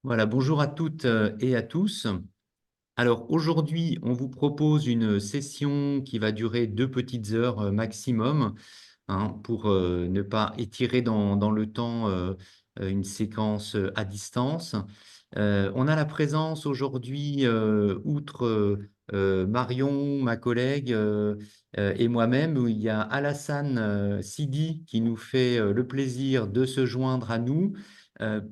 Voilà, bonjour à toutes et à tous. Alors aujourd'hui, on vous propose une session qui va durer 2 petites heures maximum, hein, pour ne pas étirer dans le temps une séquence à distance. On a la présence aujourd'hui, outre Marion, ma collègue, et moi-même, où il y a Alassane Sidi qui nous fait le plaisir de se joindre à nous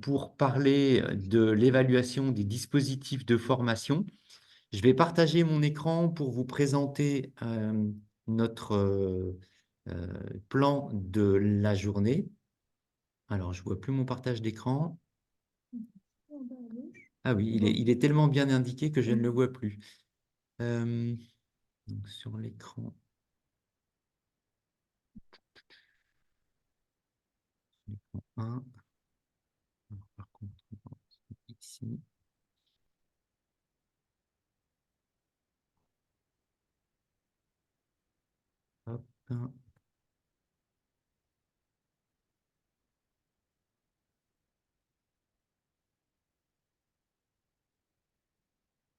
pour parler de l'évaluation des dispositifs de formation. Je vais partager mon écran pour vous présenter notre euh, plan de la journée. Alors, je ne vois plus mon partage d'écran. Ah oui, il est tellement bien indiqué que je ne le vois plus. Euh, donc sur l'écran, l'écran 1. Alors, par contre, ici, hop.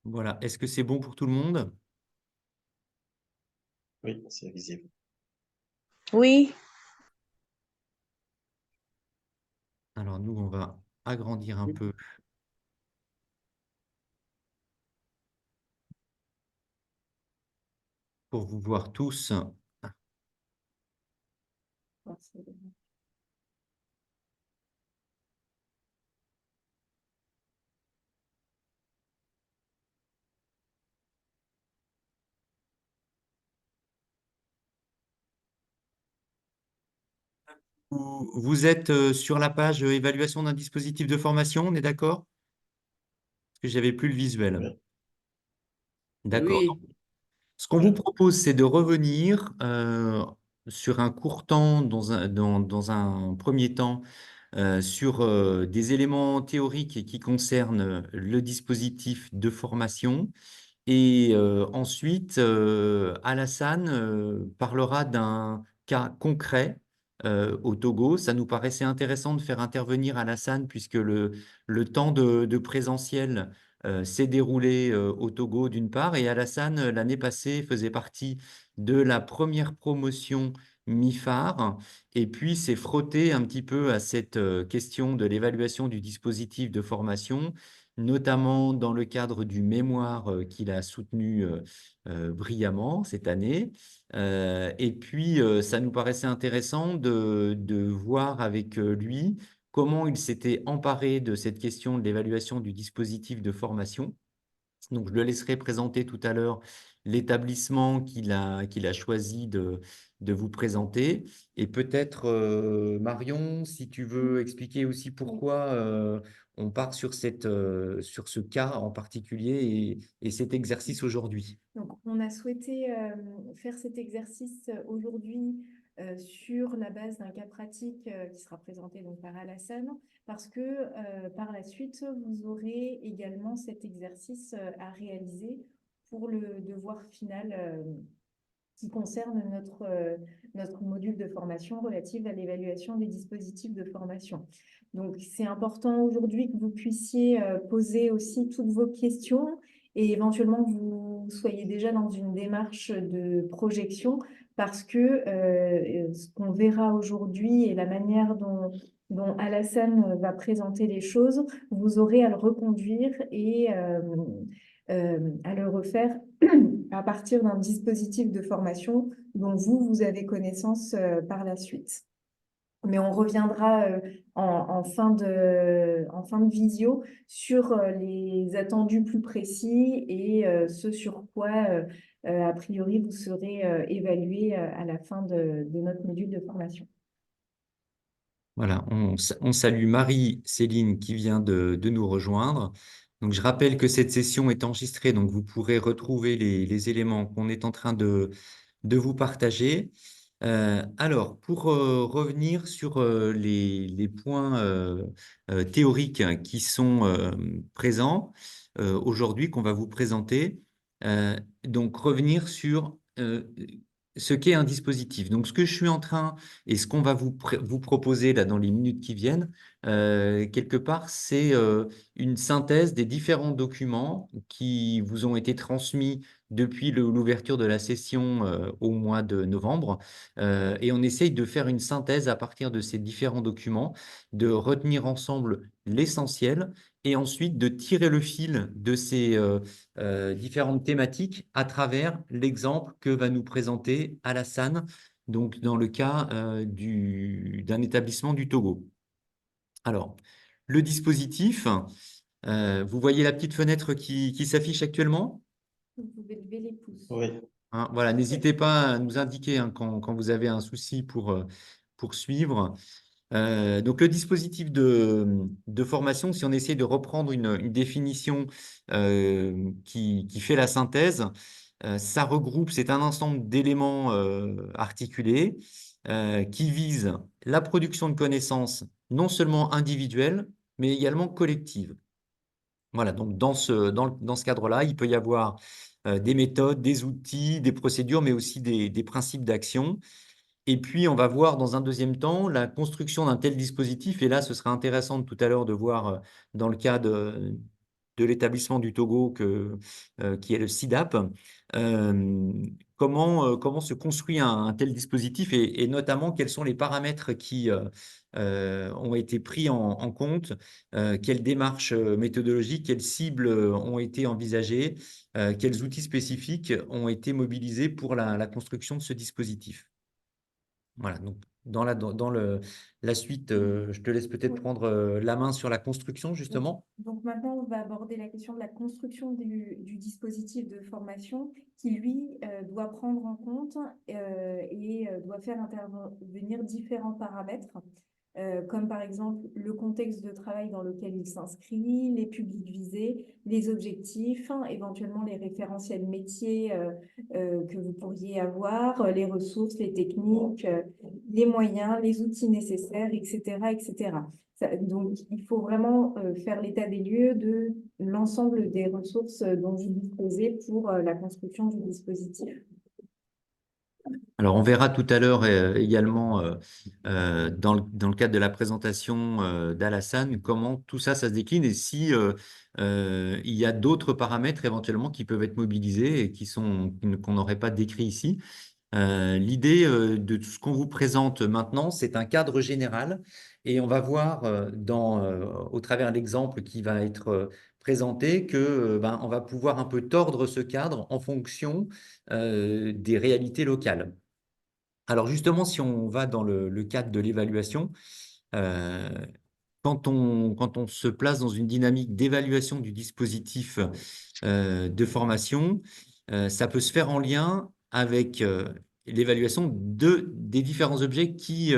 Voilà. Est-ce que c'est bon pour tout le monde? Oui, c'est visible. Oui, Alors, nous, on va agrandir un peu pour vous voir tous. Vous êtes sur la page évaluation d'un dispositif de formation, on est d'accord? Parce que j'avais plus le visuel. Oui. D'accord. oui, Ce qu'on vous propose, c'est de revenir sur un court temps, dans un premier temps, sur des éléments théoriques qui concernent le dispositif de formation. Et ensuite, Alassane parlera d'un cas concret au Togo. Ça nous paraissait intéressant de faire intervenir Alassane puisque le temps de présentiel s'est déroulé au Togo d'une part. Et Alassane, l'année passée, faisait partie de la première promotion MIFAR et puis s'est frotté un petit peu à cette question de l'évaluation du dispositif de formation, notamment dans le cadre du mémoire qu'il a soutenu brillamment cette année. Et puis, ça nous paraissait intéressant de voir avec lui comment il s'était emparé de cette question de l'évaluation du dispositif de formation. Donc, je le laisserai présenter tout à l'heure l'établissement qu'il a choisi de vous présenter. Et peut-être, Marion, si tu veux expliquer aussi pourquoi on part sur ce cas en particulier et cet exercice aujourd'hui. Donc, on a souhaité faire cet exercice aujourd'hui sur la base d'un cas pratique qui sera présenté donc par Alassane, parce que par la suite, vous aurez également cet exercice à réaliser pour le devoir final qui concerne notre module de formation relative à l'évaluation des dispositifs de formation. Donc, c'est important aujourd'hui que vous puissiez poser aussi toutes vos questions et éventuellement que vous soyez déjà dans une démarche de projection parce que ce qu'on verra aujourd'hui et la manière dont Alassane va présenter les choses, vous aurez à le reconduire et à le refaire à partir d'un dispositif de formation dont vous avez connaissance par la suite. Mais on reviendra en fin de visio sur les attendus plus précis et ce sur quoi, a priori, vous serez évalué à la fin de notre module de formation. Voilà, on salue Marie-Céline qui vient de nous rejoindre. Donc, je rappelle que cette session est enregistrée, donc vous pourrez retrouver les éléments qu'on est en train de vous partager. Alors, pour revenir sur les points théoriques qui sont présents aujourd'hui, qu'on va vous présenter, donc revenir sur ce qu'est un dispositif. Donc, ce que je suis en train et ce qu'on va vous proposer là dans les minutes qui viennent, quelque part, c'est une synthèse des différents documents qui vous ont été transmis depuis l'ouverture de la session au mois de novembre. Et on essaye de faire une synthèse à partir de ces différents documents, de retenir ensemble l'essentiel et ensuite de tirer le fil de ces différentes thématiques à travers l'exemple que va nous présenter Alassane, donc dans le cas d'un établissement du Togo. Alors, le dispositif, vous voyez la petite fenêtre qui s'affiche actuellement? Vous pouvez lever les pouces. Oui. Hein, voilà, n'hésitez pas à nous indiquer hein, quand vous avez un souci pour suivre. Donc, le dispositif de formation, si on essaie de reprendre une définition qui fait la synthèse, ça regroupe, c'est un ensemble d'éléments articulés qui visent la production de connaissances non seulement individuelles, mais également collectives. Voilà, donc dans ce cadre-là, il peut y avoir des méthodes, des outils, des procédures, mais aussi des principes d'action. Et puis, on va voir dans un deuxième temps la construction d'un tel dispositif. Et là, ce sera intéressant tout à l'heure de voir dans le cas de l'établissement du Togo qui est le SIDAP, comment se construit un tel dispositif et notamment quels sont les paramètres qui ont été pris en compte, quelles démarches méthodologiques, quelles cibles ont été envisagées, quels outils spécifiques ont été mobilisés pour la construction de ce dispositif. Voilà, donc la suite, je te laisse peut-être Oui. prendre la main sur la construction, justement. Donc maintenant, on va aborder la question de la construction du dispositif de formation qui, lui, doit prendre en compte et doit faire intervenir différents paramètres, comme par exemple le contexte de travail dans lequel il s'inscrit, les publics visés, les objectifs, éventuellement les référentiels métiers que vous pourriez avoir, les ressources, les techniques, les moyens, les outils nécessaires, etc., etc. Donc, il faut vraiment faire l'état des lieux de l'ensemble des ressources dont vous disposez pour la construction du dispositif. Alors, on verra tout à l'heure également dans le cadre de la présentation d'Alassane comment tout ça, ça se décline et si il y a d'autres paramètres éventuellement qui peuvent être mobilisés et qu'on n'aurait pas décrit ici. L'idée de tout ce qu'on vous présente maintenant, c'est un cadre général et on va voir au travers de l'exemple qui va être présenté que on va pouvoir un peu tordre ce cadre en fonction des réalités locales. Alors justement, si on va dans le cadre de l'évaluation, euh, quand on se place dans une dynamique d'évaluation du dispositif de formation, ça peut se faire en lien avec l'évaluation des différents objets qui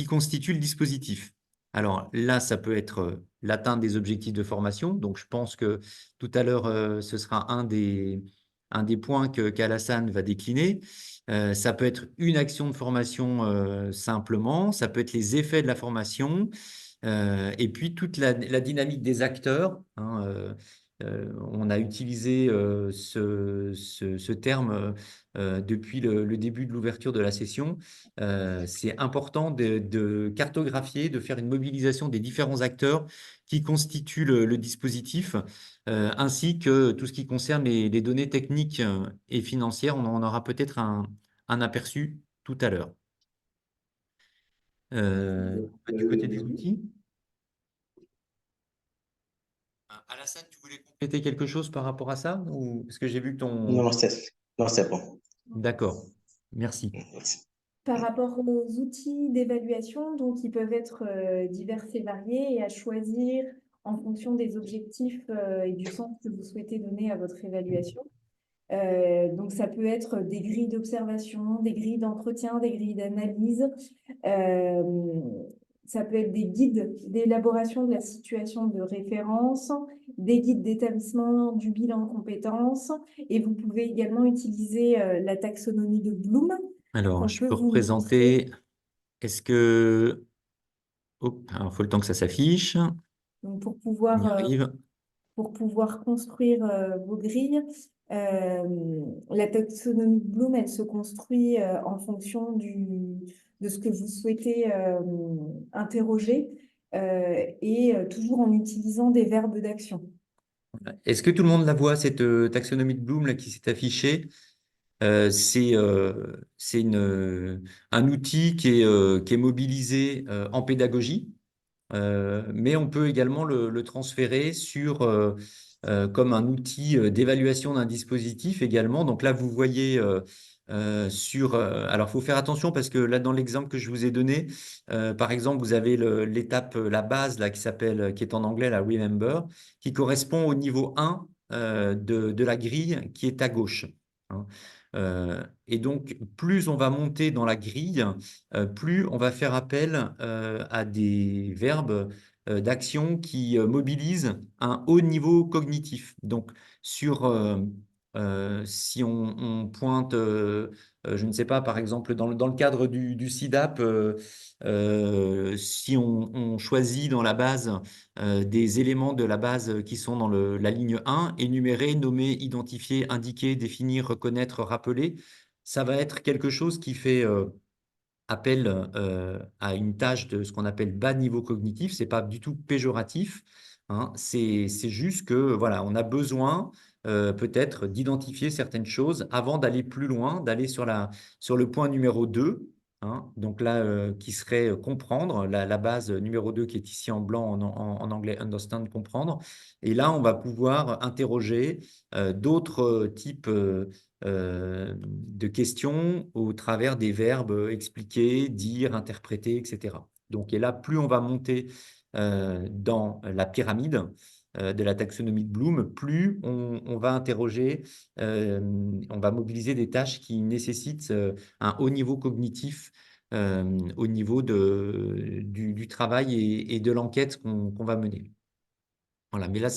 constituent le dispositif. Alors là, ça peut être l'atteinte des objectifs de formation. Donc, je pense que tout à l'heure, ce sera un des points qu'Alassane va décliner. Ça peut être une action de formation simplement, ça peut être les effets de la formation, et puis toute la dynamique des acteurs. Hein, on a utilisé ce terme depuis le début de l'ouverture de la session. C'est important de cartographier, de faire une mobilisation des différents acteurs qui constituent le dispositif, ainsi que tout ce qui concerne les données techniques et financières. On en aura peut-être un aperçu tout à l'heure. Du côté des outils. Alassane, tu voulais compléter quelque chose par rapport à ça ou parce que j'ai vu que Non, non, c'est bon. D'accord, merci. Merci. Par rapport aux outils d'évaluation, donc ils peuvent être divers et variés et à choisir en fonction des objectifs et du sens que vous souhaitez donner à votre évaluation. Donc ça peut être des grilles d'observation, des grilles d'entretien, des grilles d'analyse. Ça peut être des guides d'élaboration de la situation de référence, des guides d'établissement du bilan de compétences. Et vous pouvez également utiliser la taxonomie de Bloom. Alors, je peux représenter. Est-ce que. Hop, alors, il faut le temps que ça s'affiche. Donc pour On y arrive. pouvoir construire vos grilles, la taxonomie de Bloom, elle se construit en fonction de ce que vous souhaitez interroger. et toujours en utilisant des verbes d'action. Est-ce que tout le monde la voit, cette taxonomie de Bloom là, qui s'est affichée? C'est un outil qui est mobilisé en pédagogie. Mais on peut également le transférer comme un outil d'évaluation d'un dispositif également. Donc là, vous voyez alors, il faut faire attention parce que là, dans l'exemple que je vous ai donné, par exemple, vous avez l'étape, la base là, qui est en anglais, la Remember, qui correspond au niveau 1 de la grille qui est à gauche, hein. Et donc, plus on va monter dans la grille, plus on va faire appel à des verbes d'action qui mobilisent un haut niveau cognitif. Donc, si on pointe, je ne sais pas, par exemple, dans le cadre du SIDAP, si on choisit dans la base des éléments de la base qui sont dans la ligne 1, énumérer, nommer, identifier, indiquer, définir, reconnaître, rappeler, ça va être quelque chose qui fait appel à une tâche de ce qu'on appelle bas niveau cognitif. C'est pas du tout péjoratif, hein. C'est juste que voilà, on a besoin peut-être d'identifier certaines choses avant d'aller plus loin, d'aller sur le point numéro 2, hein. Donc là, qui serait comprendre, la base numéro 2 qui est ici en blanc, en anglais understand, comprendre. Et là, on va pouvoir interroger d'autres types de questions au travers des verbes expliquer, dire, interpréter, etc. Donc, et là, plus on va monter dans la pyramide de la taxonomie de Bloom, plus on va interroger, on va mobiliser des tâches qui nécessitent un haut niveau cognitif au niveau du travail et de l'enquête qu'on va mener. Voilà, mais là,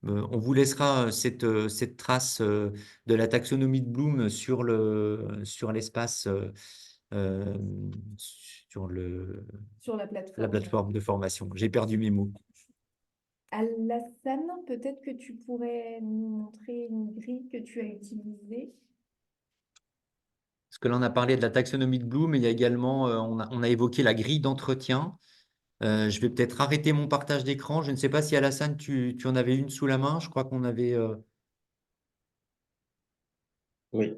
on vous laissera cette trace de la taxonomie de Bloom sur l'espace, euh, sur Sur la la plateforme. plateforme de formation. J'ai perdu mes mots. Alassane, peut-être que tu pourrais nous montrer une grille que tu as utilisée. Parce que là, on a parlé de la taxonomie de Bloom, mais il y a également, on a évoqué la grille d'entretien. Je vais peut-être arrêter mon partage d'écran. Je ne sais pas si Alassane, tu en avais une sous la main. Je crois qu'on avait. Oui.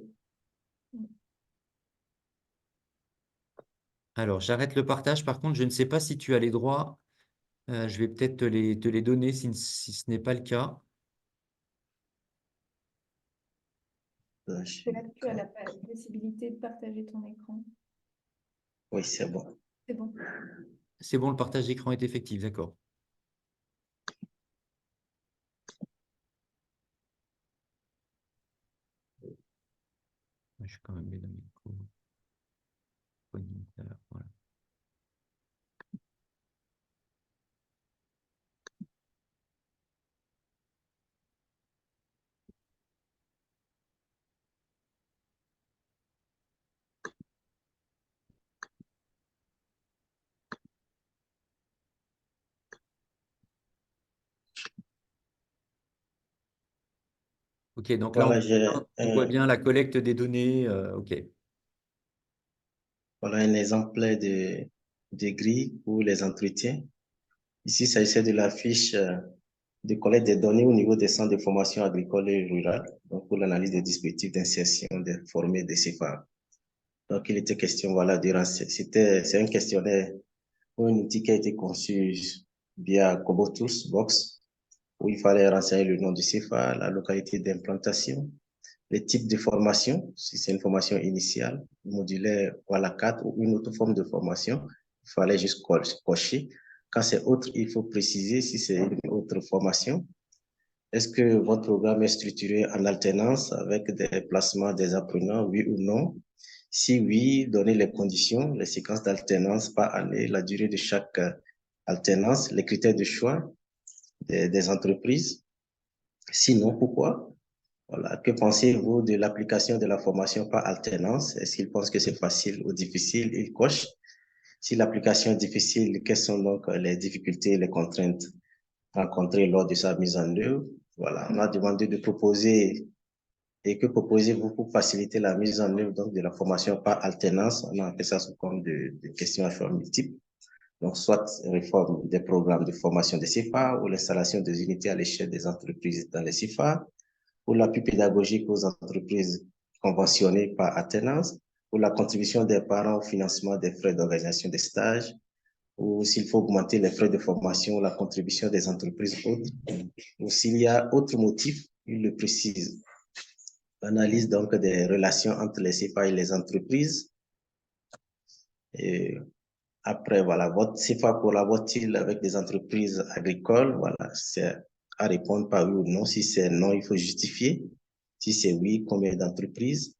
Alors, j'arrête le partage. Par contre, je ne sais pas si tu as les droits. Je vais peut-être te les donner si ce n'est pas le cas. C'est là que tu as la possibilité de partager ton écran. Oui, c'est bon. C'est bon. C'est bon, le partage d'écran est effectif, d'accord. Je suis quand même bien dans mes cours. Voilà. OK, donc là, Voilà, on voit bien la collecte des données. OK. voilà un exemple de grille pour les entretiens. Ici, ça s'agit de la fiche de collecte des données au niveau des centres de formation agricole et rurale, donc pour l'analyse des dispositifs d'insertion des formés des CFA. Donc, il était question, voilà, c'est un questionnaire ou un outil qui a été conçu via Cobotools Box, où il fallait renseigner le nom du CFA, la localité d'implantation, les types de formation, si c'est une formation initiale, modulaire ou à la carte ou une autre forme de formation, il fallait juste cocher. Quand c'est autre, il faut préciser si c'est une autre formation. Est-ce que votre programme est structuré en alternance avec des placements des apprenants, oui ou non? Si oui, donnez les conditions, les séquences d'alternance par année, la durée de chaque alternance, les critères de choix des entreprises. Sinon, pourquoi? Voilà. Que pensez-vous de l'application de la formation par alternance? Est-ce qu'ils pensent que c'est facile ou difficile? Ils cochent. Si l'application est difficile, quelles sont donc les difficultés et les contraintes rencontrées lors de sa mise en œuvre? Voilà. On a demandé de proposer et que proposez-vous pour faciliter la mise en œuvre donc, de la formation par alternance? On a appelé ça sous forme de questions à choix multiples. Donc, soit réforme des programmes de formation des CFA ou l'installation des unités à l'échelle des entreprises dans les CFA, ou l'appui pédagogique aux entreprises conventionnées par alternance, ou la contribution des parents au financement des frais d'organisation des stages, ou s'il faut augmenter les frais de formation, la contribution des entreprises autres, ou s'il y a autre motif, il le précise. L'analyse donc des relations entre les CFA et les entreprises. Et après, voilà, votre CFA collabore-t-il avec des entreprises agricoles? Voilà, c'est à répondre par oui ou non. Si c'est non, il faut justifier. Si c'est oui, combien d'entreprises?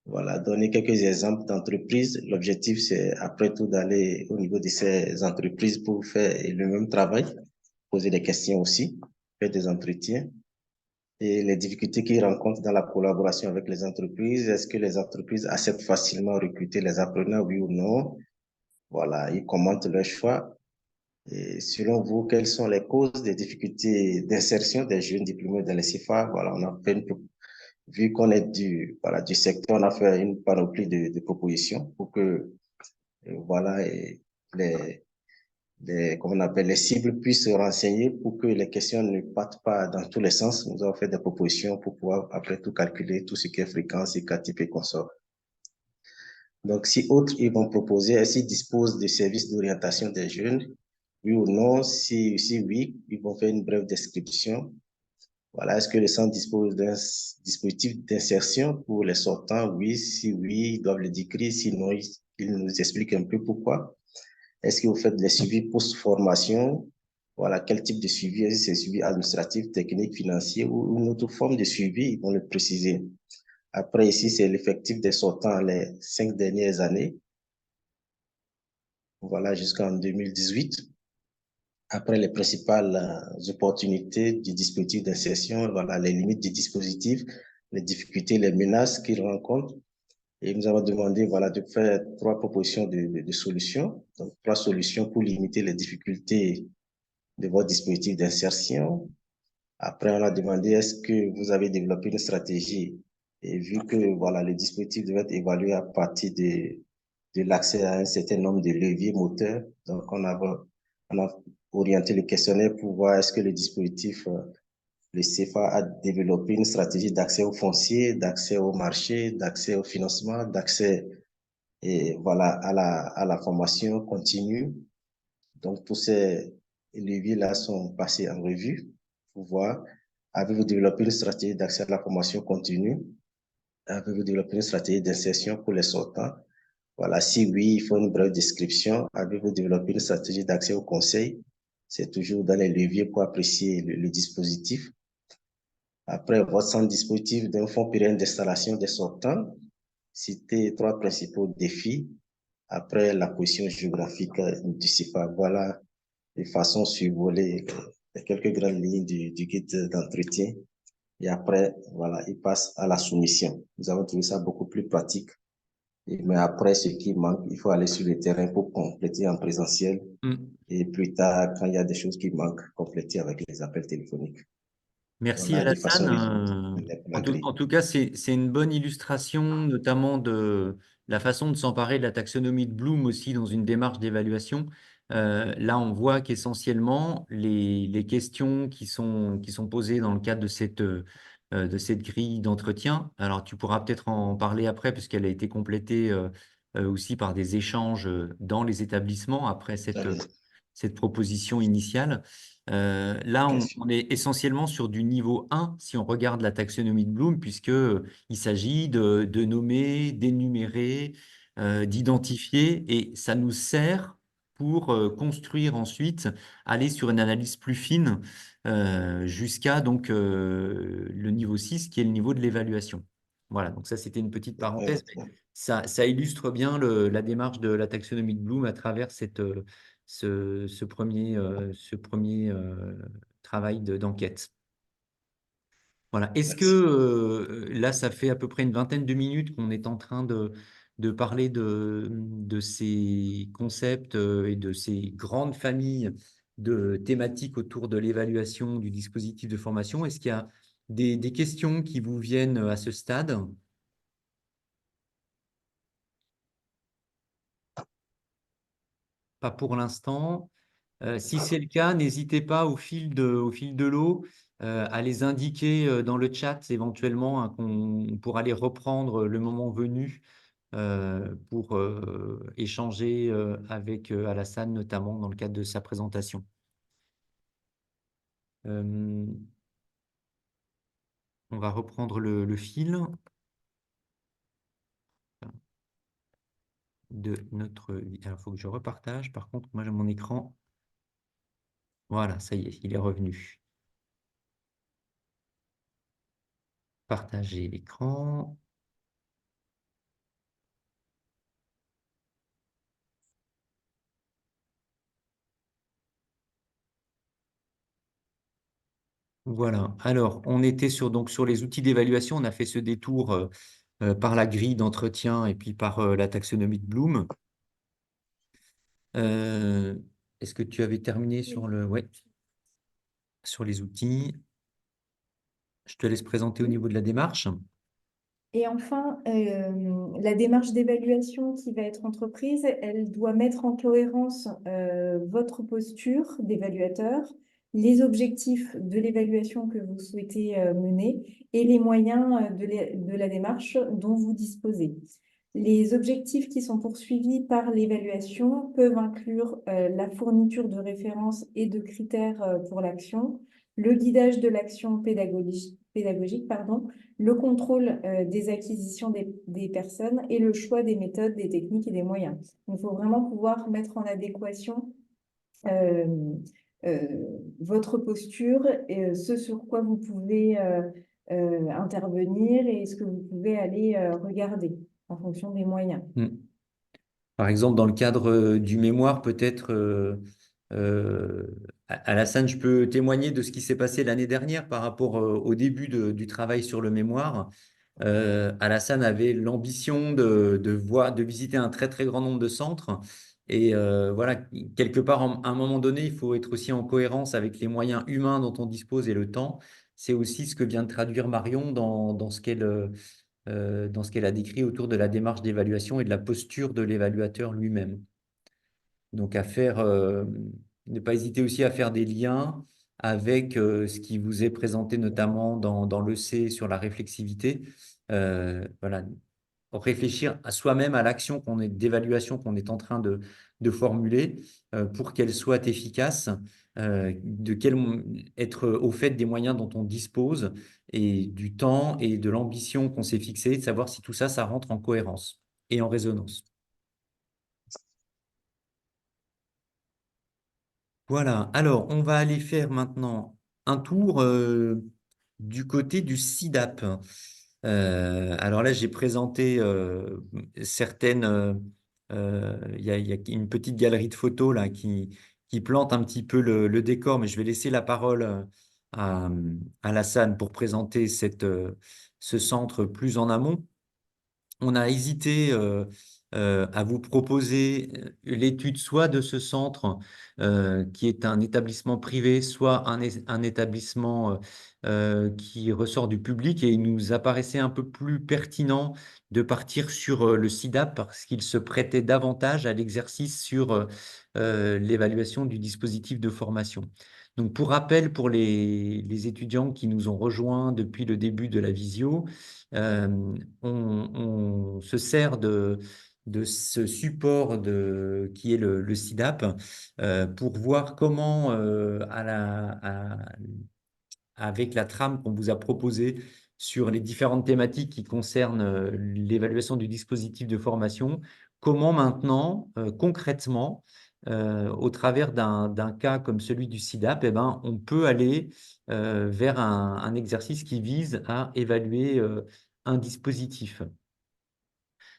Voilà, donner quelques exemples d'entreprises. L'objectif, c'est après tout d'aller au niveau de ces entreprises pour faire le même travail, poser des questions aussi, faire des entretiens et les difficultés qu'ils rencontrent dans la collaboration avec les entreprises. Est-ce que les entreprises acceptent facilement recruter les apprenants, oui ou non? Voilà, ils commentent leur choix. Et selon vous, quelles sont les causes des difficultés d'insertion des jeunes diplômés dans les CFA? Voilà, on a fait vu qu'on est voilà, du secteur, on a fait une panoplie de propositions pour que, voilà, et comment on appelle, les cibles puissent se renseigner pour que les questions ne partent pas dans tous les sens. Nous avons fait des propositions pour pouvoir, après tout, calculer tout ce qui est fréquence, et cas type et consort. Donc, si autres, ils vont proposer, est-ce qu'ils disposent de services d'orientation des jeunes? Oui ou non? Si oui, ils vont faire une brève description. Voilà, est-ce que le centre dispose d'un dispositif d'insertion pour les sortants? Oui, si oui, ils doivent le décrire, sinon, ils nous expliquent un peu pourquoi. Est-ce que vous faites des suivis post-formation? Voilà, quel type de suivi? Est-ce que c'est suivi administratif, technique, financier ou une autre forme de suivi? Ils vont le préciser. Après, ici, c'est l'effectif des sortants les 5 dernières années. Voilà, jusqu'en 2018. Après, les principales opportunités du dispositif d'insertion, voilà, les limites du dispositif, les difficultés, les menaces qu'il rencontre. Et nous avons demandé, voilà, de faire 3 propositions de solutions. Donc, 3 solutions pour limiter les difficultés de votre dispositif d'insertion. Après, on a demandé, est-ce que vous avez développé une stratégie? Et vu que, voilà, le dispositif devait être évalué à partir de l'accès à un certain nombre de leviers moteurs. Donc, on a orienté le questionnaire pour voir est-ce que le dispositif, le CFA a développé une stratégie d'accès au foncier, d'accès au marché, d'accès au financement, d'accès et voilà, à la formation continue. Donc, tous ces leviers-là sont passés en revue pour voir, avez-vous développé une stratégie d'accès à la formation continue? Avez-vous développé une stratégie d'insertion pour les sortants? Voilà, si oui, il faut une brève description. Avez-vous développé une stratégie d'accès au conseil? C'est toujours dans les leviers pour apprécier le dispositif. Après, votre centre dispositif d'un fonds pérenne d'installation des sortants, citez 3 principaux défis. Après, la position géographique du CIFA. Voilà, de façon survolée, les quelques grandes lignes du guide d'entretien. Et après, voilà, il passe à la soumission. Nous avons trouvé ça beaucoup plus pratique. Mais après, ce qui manque, il faut aller sur le terrain pour compléter en présentiel. Et plus tard, quand il y a des choses qui manquent, compléter avec les appels téléphoniques. Merci Voilà, de façon Alassane. En tout cas, c'est une bonne illustration, notamment de la façon de s'emparer de la taxonomie de Bloom aussi dans une démarche d'évaluation. Là, on voit qu'essentiellement, les questions qui sont posées dans le cadre de cette grille d'entretien, alors tu pourras peut-être en parler après, puisqu'elle a été complétée aussi par des échanges dans les établissements après cette proposition initiale. Là, on est essentiellement sur du niveau 1 si on regarde la taxonomie de Bloom, puisqu'il s'agit de nommer, d'énumérer, d'identifier, et ça nous sert pour construire ensuite, aller sur une analyse plus fine jusqu'à donc le niveau 6 qui est le niveau de l'évaluation. Voilà, donc ça c'était une petite parenthèse, mais ça illustre bien la démarche de la taxonomie de Bloom à travers ce premier travail d'enquête. Voilà. Est-ce que là, ça fait à peu près une vingtaine de minutes qu'on est en train de parler de ces concepts et de ces grandes familles de thématiques autour de l'évaluation du dispositif de formation? Est-ce qu'il y a des questions qui vous viennent à ce stade? pas pour l'instant. Si c'est le cas, n'hésitez pas au fil de l'eau à les indiquer dans le chat éventuellement, hein, qu'on pourra les reprendre le moment venu pour échanger avec Alassane, notamment dans le cadre de sa présentation. On va reprendre le fil de notre... Alors, il faut que je repartage. Par contre, moi, j'ai mon écran. Voilà, ça y est, il est revenu. Partager l'écran. Voilà. Alors, on était donc sur les outils d'évaluation. On a fait ce détour par la grille d'entretien et puis par la taxonomie de Bloom. Est-ce que tu avais terminé sur ouais, sur les outils? Je te laisse présenter au niveau de la démarche. Et enfin, la démarche d'évaluation qui va être entreprise, elle doit mettre en cohérence votre posture d'évaluateur, les objectifs de l'évaluation que vous souhaitez mener et les moyens de la démarche dont vous disposez. Les objectifs qui sont poursuivis par l'évaluation peuvent inclure la fourniture de références et de critères pour l'action, le guidage de l'action pédagogique, pardon, le contrôle des acquisitions des personnes et le choix des méthodes, des techniques et des moyens. Donc, il faut vraiment pouvoir mettre en adéquation euh, votre posture et ce sur quoi vous pouvez intervenir et ce que vous pouvez aller regarder en fonction des moyens. Par exemple, dans le cadre du mémoire, peut-être, Alassane, je peux témoigner de ce qui s'est passé l'année dernière par rapport au début du travail sur le mémoire. Alassane avait l'ambition de visiter un très, très grand nombre de centres. Et voilà, quelque part, à un moment donné, il faut être aussi en cohérence avec les moyens humains dont on dispose et le temps. C'est aussi ce que vient de traduire Marion dans ce qu'elle a décrit autour de la démarche d'évaluation et de la posture de l'évaluateur lui-même. Donc, ne pas hésiter aussi à faire des liens avec ce qui vous est présenté notamment dans l'EC sur la réflexivité. Voilà, réfléchir à soi-même à l'action d'évaluation qu'on est en train de formuler pour qu'elle soit efficace, être au fait des moyens dont on dispose et du temps et de l'ambition qu'on s'est fixé, de savoir si tout ça, ça rentre en cohérence et en résonance. Voilà, alors on va aller faire maintenant un tour du côté du SIDAP. Alors là, j'ai présenté certaines. Il y a une petite galerie de photos là qui plante un petit peu le décor, mais je vais laisser la parole à, à Alassane pour présenter ce centre plus en amont. On a hésité à vous proposer l'étude soit de ce centre qui est un établissement privé, soit un établissement qui ressort du public. Et il nous apparaissait un peu plus pertinent de partir sur le SIDAP parce qu'il se prêtait davantage à l'exercice sur l'évaluation du dispositif de formation. Donc, pour rappel, pour les étudiants qui nous ont rejoints depuis le début de la visio, on se sert de ce support qui est le SIDAP pour voir comment, avec la trame qu'on vous a proposée sur les différentes thématiques qui concernent l'évaluation du dispositif de formation, comment maintenant, concrètement, au travers d'un cas comme celui du SIDAP, eh ben, on peut aller vers un exercice qui vise à évaluer un dispositif.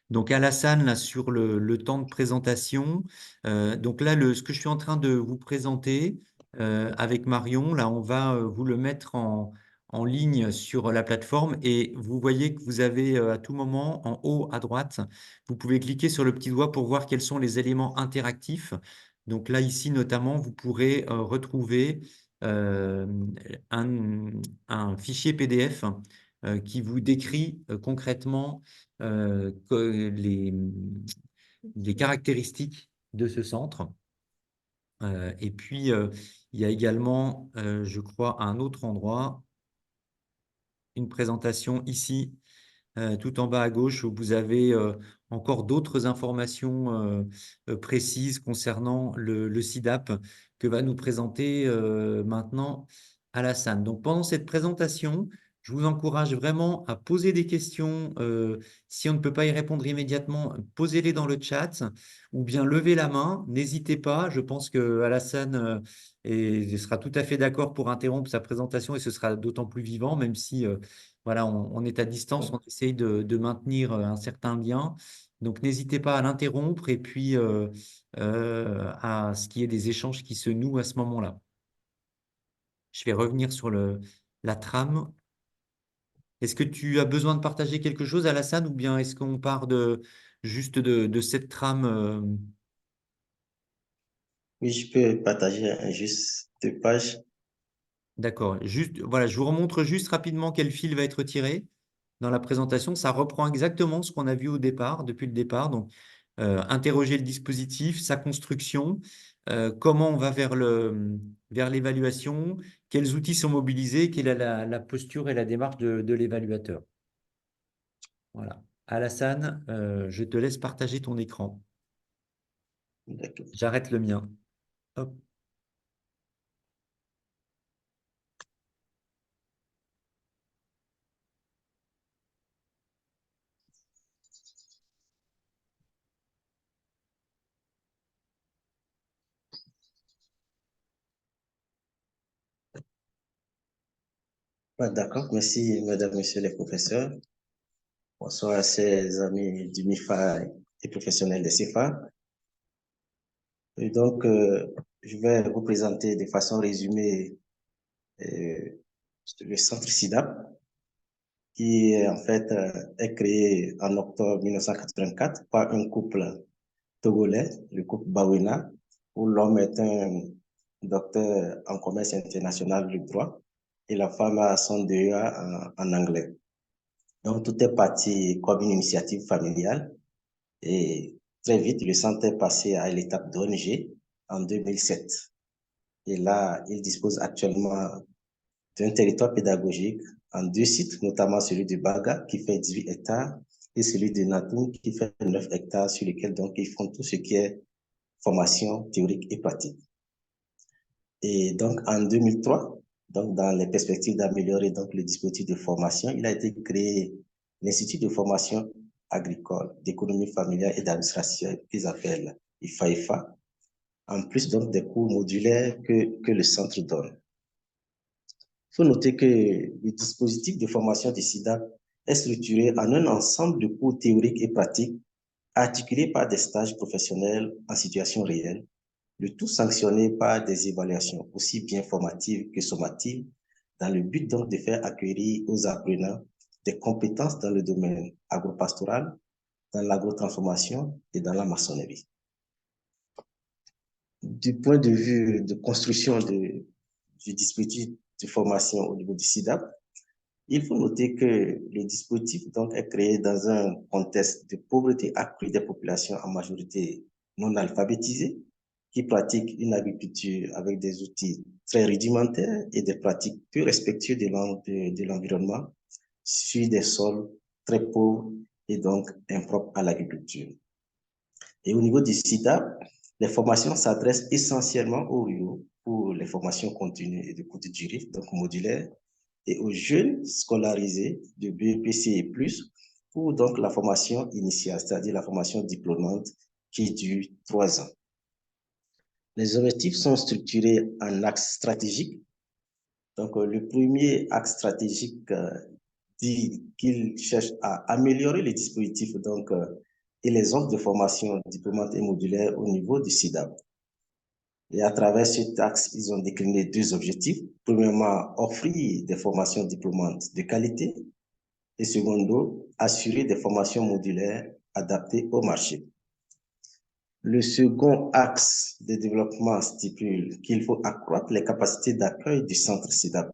Donc, Alassane, là, sur le temps de présentation, donc là, ce que je suis en train de vous présenter avec Marion, là, on va vous le mettre en ligne sur la plateforme et vous voyez que vous avez à tout moment, en haut à droite, vous pouvez cliquer sur le petit doigt pour voir quels sont les éléments interactifs. Donc là, ici, notamment, vous pourrez retrouver euh, un fichier PDF qui vous décrit concrètement les caractéristiques de ce centre. Et puis, il y a également, je crois, à un autre endroit, une présentation ici, tout en bas à gauche, où vous avez encore d'autres informations précises concernant le SIDAP que va nous présenter maintenant Alassane. Donc, pendant cette présentation, je vous encourage vraiment à poser des questions. Si on ne peut pas y répondre immédiatement, posez-les dans le chat ou bien levez la main. N'hésitez pas. Je pense que Alassane sera tout à fait d'accord pour interrompre sa présentation et ce sera d'autant plus vivant, même si voilà, on est à distance, on essaye de maintenir un certain lien. Donc, n'hésitez pas à l'interrompre et puis à ce qu'il y ait des échanges qui se nouent à ce moment-là. Je vais revenir sur la trame. Est-ce que tu as besoin de partager quelque chose, Alassane, ou bien est-ce qu'on part juste de cette trame Oui, je peux partager juste 2 pages. D'accord. Juste, voilà, je vous remontre juste rapidement quel fil va être tiré dans la présentation. Ça reprend exactement ce qu'on a vu au départ, depuis le départ. Donc, interroger le dispositif, sa construction, comment on va vers l'évaluation, quels outils sont mobilisés, quelle est la posture et la démarche de l'évaluateur. Voilà. Alassane, je te laisse partager ton écran. D'accord. J'arrête le mien. Hop. D'accord, merci, mesdames, messieurs les professeurs. Bonsoir à ces amis du MIFA et professionnels de CFA. Et donc, je vais vous présenter de façon résumée euh, le centre SIDAP, qui en fait est créé en octobre 1984 par un couple togolais, le couple Bawina, où l'homme est un docteur en commerce international du droit et la femme a son DEA en anglais. Donc, tout est parti comme une initiative familiale et très vite, le centre est passé à l'étape d'ONG en 2007. Et là, il dispose actuellement d'un territoire pédagogique en 2 sites, notamment celui de Baga qui fait 18 hectares et celui de Natoum qui fait 9 hectares sur lesquels donc ils font tout ce qui est formation théorique et pratique. Et donc en 2003, donc dans les perspectives d'améliorer donc le dispositif de formation, il a été créé l'Institut de formation agricole, d'économie familiale et d'administration qu'ils appellent IFA-IFA, en plus donc des cours modulaires que le centre donne. Il faut noter que le dispositif de formation du SIDAP est structuré en un ensemble de cours théoriques et pratiques articulés par des stages professionnels en situation réelle, le tout sanctionné par des évaluations aussi bien formatives que sommatives, dans le but donc de faire acquérir aux apprenants des compétences dans le domaine agropastoral, dans l'agrotransformation et dans la maçonnerie. Du point de vue de construction du dispositif de formation au niveau du SIDAP, il faut noter que le dispositif donc, est créé dans un contexte de pauvreté accrue des populations en majorité non alphabétisées, qui pratiquent une agriculture avec des outils très rudimentaires et des pratiques peu respectueuses de l'environnement sur des sols très pauvres et donc impropres à l'agriculture. Et au niveau du SIDAP, les formations s'adressent essentiellement aux ruraux pour les formations continues et de courte durée, donc modulaires, et aux jeunes scolarisés de BEPC et plus pour donc la formation initiale, c'est-à-dire la formation diplômante qui dure 3 ans. Les objectifs sont structurés en axes stratégiques. Donc, le premier axe stratégique dit qu'il cherche à améliorer les dispositifs et les offres de formation diplômante et modulaire au niveau du SIDAP. Et à travers cet axe, ils ont décliné 2 objectifs. Premièrement, offrir des formations diplômantes de qualité. Et secondo, assurer des formations modulaires adaptées au marché. Le second axe de développement stipule qu'il faut accroître les capacités d'accueil du centre SIDAP.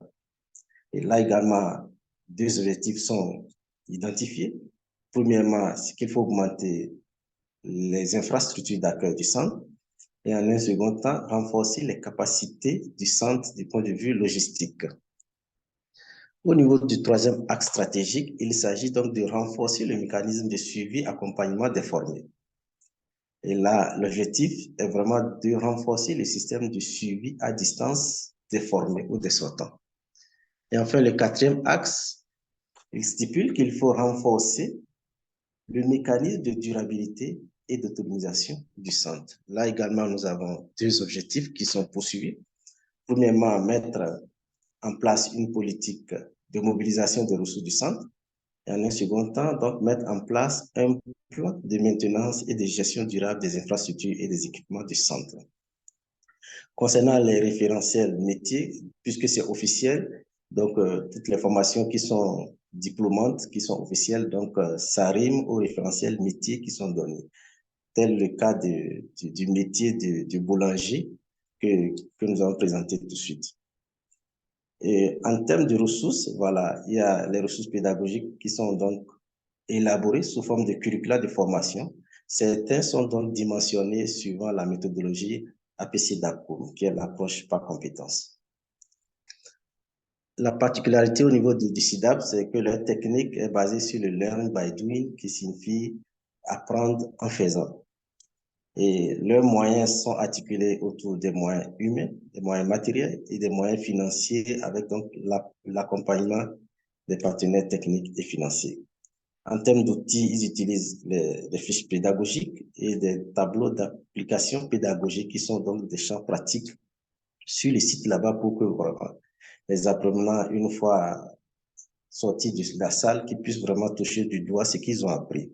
Et là également, 2 objectifs sont identifiés. Premièrement, c'est qu'il faut augmenter les infrastructures d'accueil du centre. Et en un second temps, renforcer les capacités du centre du point de vue logistique. Au niveau du troisième axe stratégique, il s'agit donc de renforcer le mécanisme de suivi accompagnement des formés. Et là, l'objectif est vraiment de renforcer le système de suivi à distance des formés ou des sortants. Et enfin, le quatrième axe, il stipule qu'il faut renforcer le mécanisme de durabilité et d'autonomisation du centre. Là également, nous avons deux objectifs qui sont poursuivis. Premièrement, mettre en place une politique de mobilisation des ressources du centre. Et en un second temps, donc, mettre en place un plan de maintenance et de gestion durable des infrastructures et des équipements du centre. Concernant les référentiels métiers, puisque c'est officiel, donc toutes les formations qui sont diplômantes, qui sont officielles, donc ça rime aux référentiels métiers qui sont donnés, tel le cas du métier de boulanger que nous allons présenter tout de suite. Et en termes de ressources, voilà, il y a les ressources pédagogiques qui sont donc élaborées sous forme de curricula de formation. Certains sont donc dimensionnés suivant la méthodologie APC-DAPCO, qui est l'approche par compétence. La particularité au niveau du SIDAP, c'est que leur technique est basée sur le learn by doing, qui signifie apprendre en faisant. Et leurs moyens sont articulés autour des moyens humains, des moyens matériels et des moyens financiers avec donc l'accompagnement des partenaires techniques et financiers. En termes d'outils, ils utilisent les fiches pédagogiques et des tableaux d'application pédagogique qui sont donc des champs pratiques sur le site là-bas pour que vraiment les apprenants, une fois sortis de la salle, qu'ils puissent vraiment toucher du doigt ce qu'ils ont appris.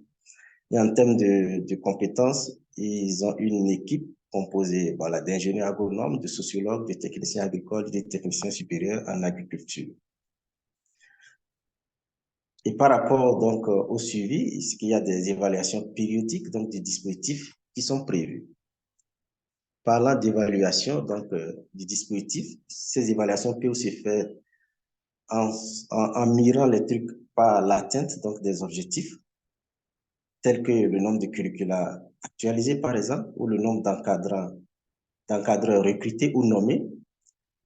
Et en termes de compétences, ils ont une équipe composée voilà, d'ingénieurs agronomes, de sociologues, de techniciens agricoles, de techniciens supérieurs en agriculture. Et par rapport donc au suivi, il y a des évaluations périodiques donc des dispositifs qui sont prévus. Parlant d'évaluation donc du dispositif, ces évaluations peuvent se faire en mirant les trucs par l'atteinte donc des objectifs, tels que le nombre de curricula actualisés par exemple, ou le nombre d'encadreurs recrutés ou nommés.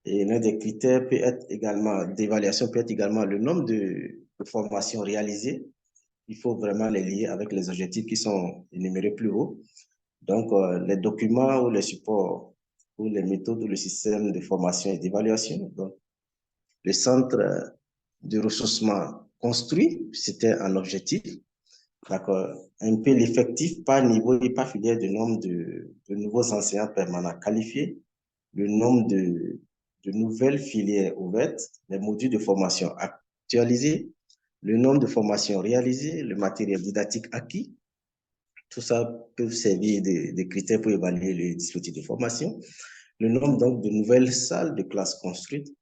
Et l'un des critères peut être également d'évaluation peut être également le nombre de formations réalisées. Il faut vraiment les lier avec les objectifs qui sont énumérés plus haut. Donc, les documents ou les supports ou les méthodes ou le système de formation et d'évaluation. Donc, le centre de ressourcement construit, c'était un objectif. D'accord. Un peu l'effectif par niveau et par filière du nombre de nouveaux enseignants permanents qualifiés, le nombre de nouvelles filières ouvertes, les modules de formation actualisés, le nombre de formations réalisées, le matériel didactique acquis. Tout ça peut servir de critères pour évaluer les dispositifs de formation. Le nombre donc de nouvelles salles de classe construites,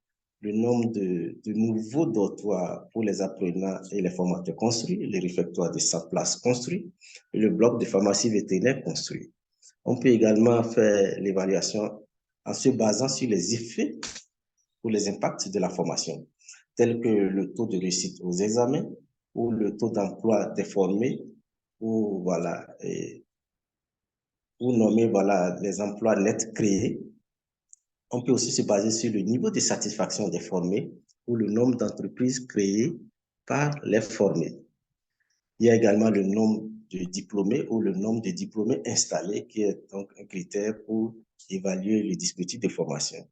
le nombre de nouveaux dortoirs pour les apprenants et les formateurs construits, les réfectoires de 100 places construits, et le bloc de pharmacie vétérinaire construit. On peut également faire l'évaluation en se basant sur les effets ou les impacts de la formation, tels que le taux de réussite aux examens ou le taux d'emploi des formés, ou voilà, ou nommer voilà, les emplois nets créés. On peut aussi se baser sur le niveau de satisfaction des formés ou le nombre d'entreprises créées par les formés. Il y a également le nombre de diplômés ou le nombre de diplômés installés qui est donc un critère pour évaluer le dispositif de formation.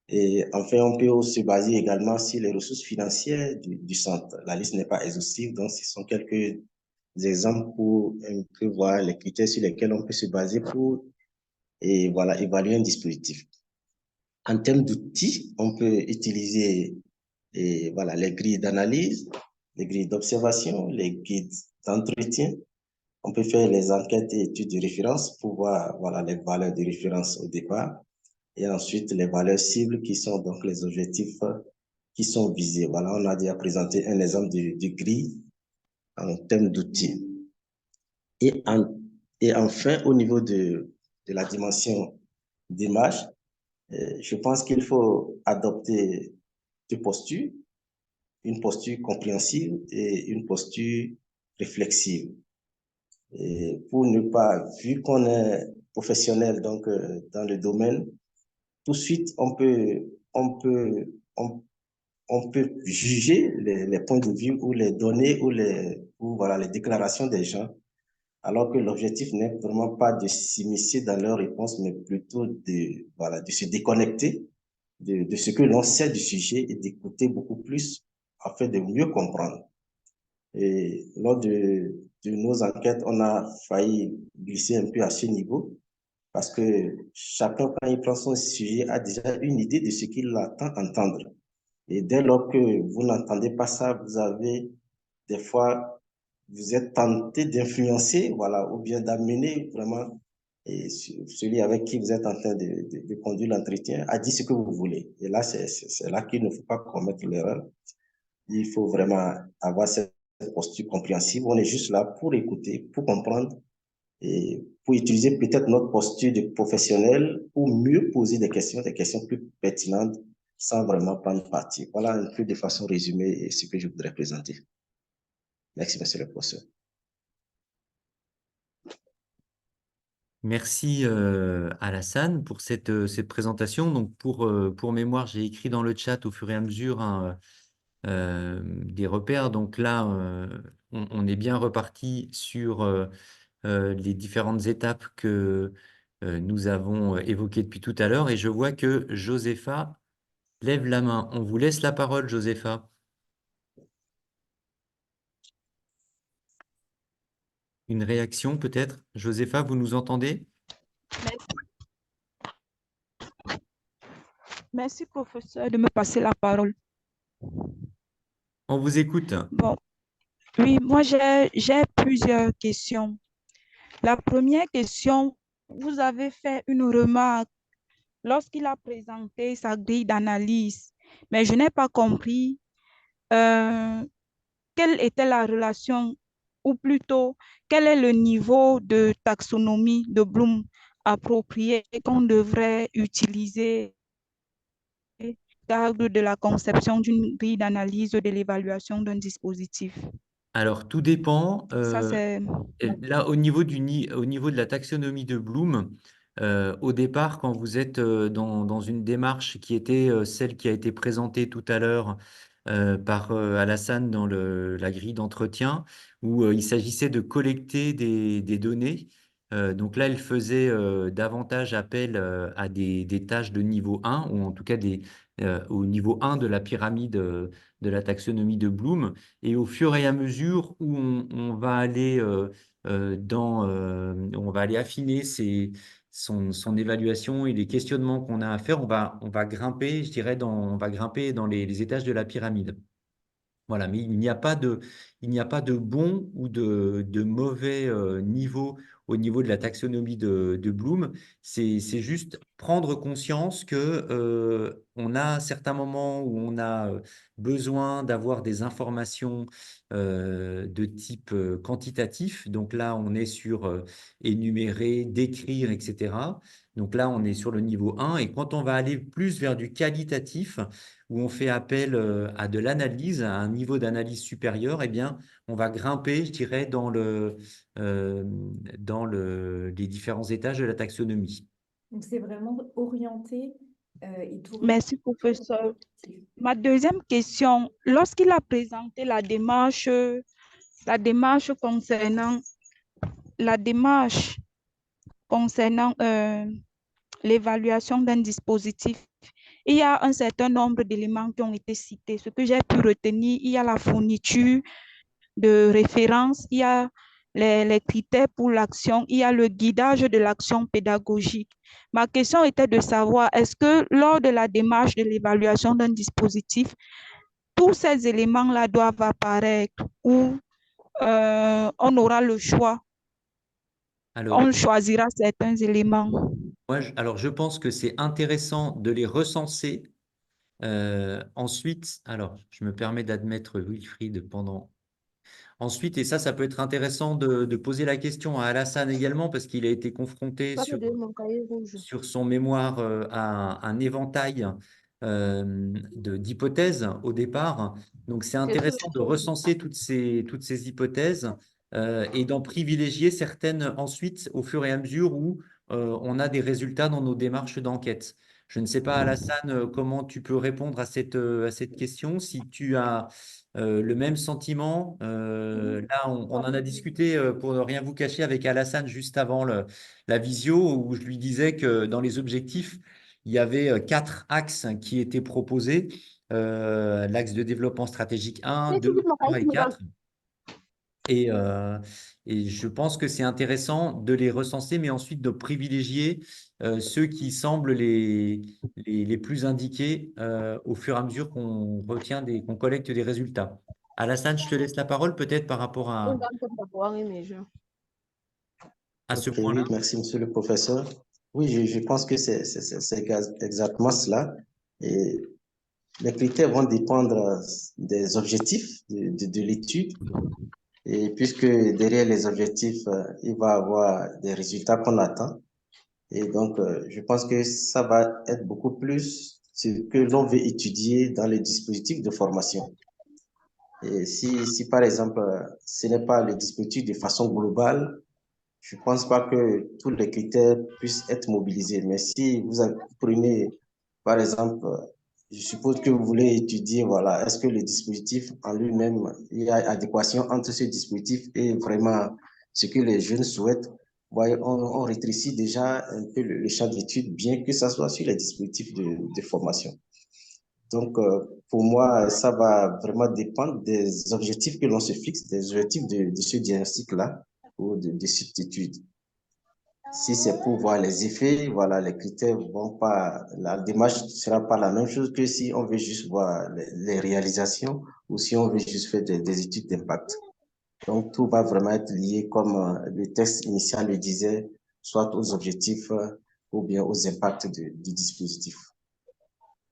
Et enfin, on peut se baser également sur les ressources financières du centre. La liste n'est pas exhaustive, donc ce sont quelques exemples pour un peu voir les critères sur lesquels on peut se baser pour voilà, évaluer un dispositif. En termes d'outils, on peut utiliser voilà, les grilles d'analyse, les grilles d'observation, les guides d'entretien. On peut faire les enquêtes et études de référence pour voir voilà, les valeurs de référence au départ et ensuite les valeurs cibles qui sont donc les objectifs qui sont visés. Voilà, on a déjà présenté un exemple de grille en termes d'outils. Et enfin, au niveau de la dimension d'image, je pense qu'il faut adopter deux postures, une posture compréhensive et une posture réflexive. Et pour ne pas, vu qu'on est professionnels donc, dans le domaine, tout de suite, on peut juger les points de vue ou les données ou voilà, les déclarations des gens, alors que l'objectif n'est vraiment pas de s'immiscer dans leurs réponses, mais plutôt voilà, de se déconnecter de ce que l'on sait du sujet et d'écouter beaucoup plus afin de mieux comprendre. Et lors de nos enquêtes, on a failli glisser un peu à ce niveau parce que chacun, quand il prend son sujet, a déjà une idée de ce qu'il attend entendre. Et dès lors que vous n'entendez pas ça, vous avez des fois, vous êtes tenté d'influencer, voilà, ou bien d'amener vraiment et celui avec qui vous êtes en train de conduire l'entretien a dit ce que vous voulez. Et là, c'est là qu'il ne faut pas commettre l'erreur. Il faut vraiment avoir cette posture compréhensive. On est juste là pour écouter, pour comprendre et pour utiliser peut-être notre posture de professionnel pour mieux poser des questions plus pertinentes sans vraiment prendre parti. Voilà un peu de façon résumée ce que je voudrais présenter. Merci, monsieur le professeur. Merci Alassane pour cette présentation. Donc pour mémoire, j'ai écrit dans le chat au fur et à mesure des repères. Donc là, on est bien reparti sur les différentes étapes que nous avons évoquées depuis tout à l'heure. Et je vois que Josepha lève la main. On vous laisse la parole, Josepha. Une réaction peut-être? Josepha, vous nous entendez? Merci, professeur, de me passer la parole. On vous écoute. Bon, oui, moi, j'ai plusieurs questions. La première question, vous avez fait une remarque lorsqu'il a présenté sa grille d'analyse, mais je n'ai pas compris quelle était la relation, ou plutôt, quel est le niveau de taxonomie de Bloom approprié qu'on devrait utiliser dans le cadre de la conception d'une grille d'analyse de l'évaluation d'un dispositif. Alors, tout dépend. Ça, c'est... Là, au niveau de la taxonomie de Bloom, au départ, quand vous êtes dans une démarche qui était celle qui a été présentée tout à l'heure par Alassane dans la grille d'entretien, où il s'agissait de collecter des données. Donc là, il faisait davantage appel à des tâches de niveau 1, ou en tout cas au niveau 1 de la pyramide de la taxonomie de Bloom. Et au fur et à mesure où on va aller on va aller affiner son évaluation et les questionnements qu'on a à faire, on va grimper, je dirais, on va grimper dans les étages de la pyramide. Voilà, mais il n'y a pas de bon ou de mauvais niveau au niveau de la taxonomie de Bloom. C'est juste prendre conscience que on a certains moments où on a besoin d'avoir des informations de type quantitatif. Donc là, on est sur énumérer, décrire, etc. Donc là, on est sur le niveau 1. Et quand on va aller plus vers du qualitatif, où on fait appel à de l'analyse, à un niveau d'analyse supérieur, eh bien, on va grimper, je dirais, les différents étages de la taxonomie. Donc, c'est vraiment orienté et tourné. Merci, professeur. Ma deuxième question, lorsqu'il a présenté la démarche concernant l'évaluation d'un dispositif, il y a un certain nombre d'éléments qui ont été cités. Ce que j'ai pu retenir, il y a la fourniture de références, il y a les critères pour l'action, il y a le guidage de l'action pédagogique. Ma question était de savoir, est-ce que lors de la démarche de l'évaluation d'un dispositif, tous ces éléments-là doivent apparaître ou on aura le choix, Alors, on choisira certains éléments. alors je pense que c'est intéressant de les recenser. Ensuite, alors, je me permets d'admettre Wilfried pendant... Ensuite, et ça peut être intéressant de poser la question à Alassane également, parce qu'il a été confronté sur son mémoire à un éventail d'hypothèses au départ. Donc, c'est intéressant de recenser toutes ces hypothèses et d'en privilégier certaines ensuite au fur et à mesure où on a des résultats dans nos démarches d'enquête. Je ne sais pas, Alassane, comment tu peux répondre à cette question. Si tu as le même sentiment, là, on en a discuté pour ne rien vous cacher avec Alassane juste avant la visio, où je lui disais que dans les objectifs, il y avait 4 axes qui étaient proposés. L'axe de développement stratégique 1, 2, 3 et 4. Et, euh, et je pense que c'est intéressant de les recenser, mais ensuite de privilégier ceux qui semblent les plus indiqués au fur et à mesure qu'on collecte des résultats. Alassane, je te laisse la parole peut-être par rapport à ce Ok, oui, point-là. merci, monsieur le professeur. Oui, je pense que c'est exactement cela. Et les critères vont dépendre des objectifs de l'étude. Et puisque derrière les objectifs, il va y avoir des résultats qu'on attend. Et donc, je pense que ça va être beaucoup plus ce que l'on veut étudier dans les dispositifs de formation. Et si par exemple, ce n'est pas le dispositif de façon globale, je ne pense pas que tous les critères puissent être mobilisés. Mais si vous prenez, par exemple, je suppose que vous voulez étudier, voilà, est-ce que le dispositif en lui-même, il y a adéquation entre ce dispositif et vraiment ce que les jeunes souhaitent. Voyez, on rétrécit déjà un peu le champ d'études, bien que ça soit sur les dispositifs de formation. Donc, pour moi, ça va vraiment dépendre des objectifs que l'on se fixe, des objectifs de ce diagnostic-là ou de cette étude. Si c'est pour voir les effets, voilà, les critères vont pas, la démarche ne sera pas la même chose que si on veut juste voir les réalisations ou si on veut juste faire des études d'impact. Donc, tout va vraiment être lié, comme le texte initial le disait, soit aux objectifs ou bien aux impacts du dispositif.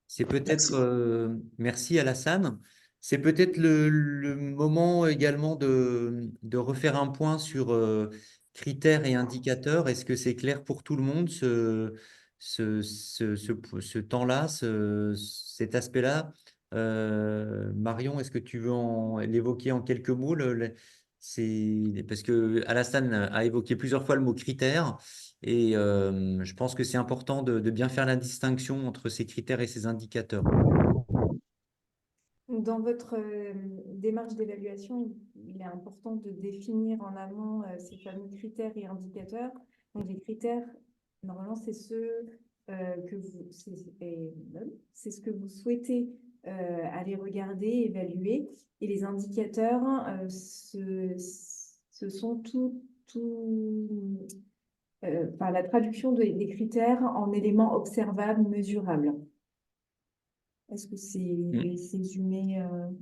C'est peut-être, Merci. merci Alassane, c'est peut-être le moment également de refaire un point sur critères et indicateurs. Est-ce que c'est clair pour tout le monde ce temps-là, cet aspect-là? Marion, est-ce que tu veux l'évoquer en quelques mots? Parce que Alassane a évoqué plusieurs fois le mot critères. Et je pense que c'est important de bien faire la distinction entre ces critères et ces indicateurs. Dans votre démarche d'évaluation, il est important de définir en amont ces fameux critères et indicateurs. Donc, les critères, normalement, c'est ceux c'est ce que vous souhaitez aller regarder, évaluer. Et les indicateurs, ce sont la traduction des critères en éléments observables, mesurables. Est-ce que c'est résumé ça vous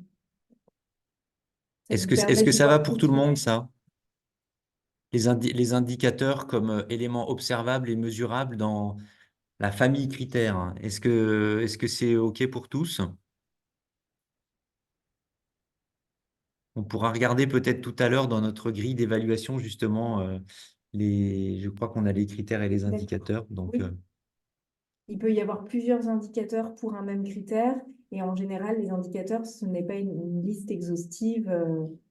Est-ce permet que d'y ça va voir pour plus tout le monde, clair? ça? Les indicateurs comme éléments observables et mesurables dans la famille critères, hein. Est-ce que c'est OK pour tous? On pourra regarder peut-être tout à l'heure dans notre grille d'évaluation, justement, je crois qu'on a les critères et les D'accord. indicateurs. Donc, Oui. Il peut y avoir plusieurs indicateurs pour un même critère. Et en général, les indicateurs, ce n'est pas une liste exhaustive.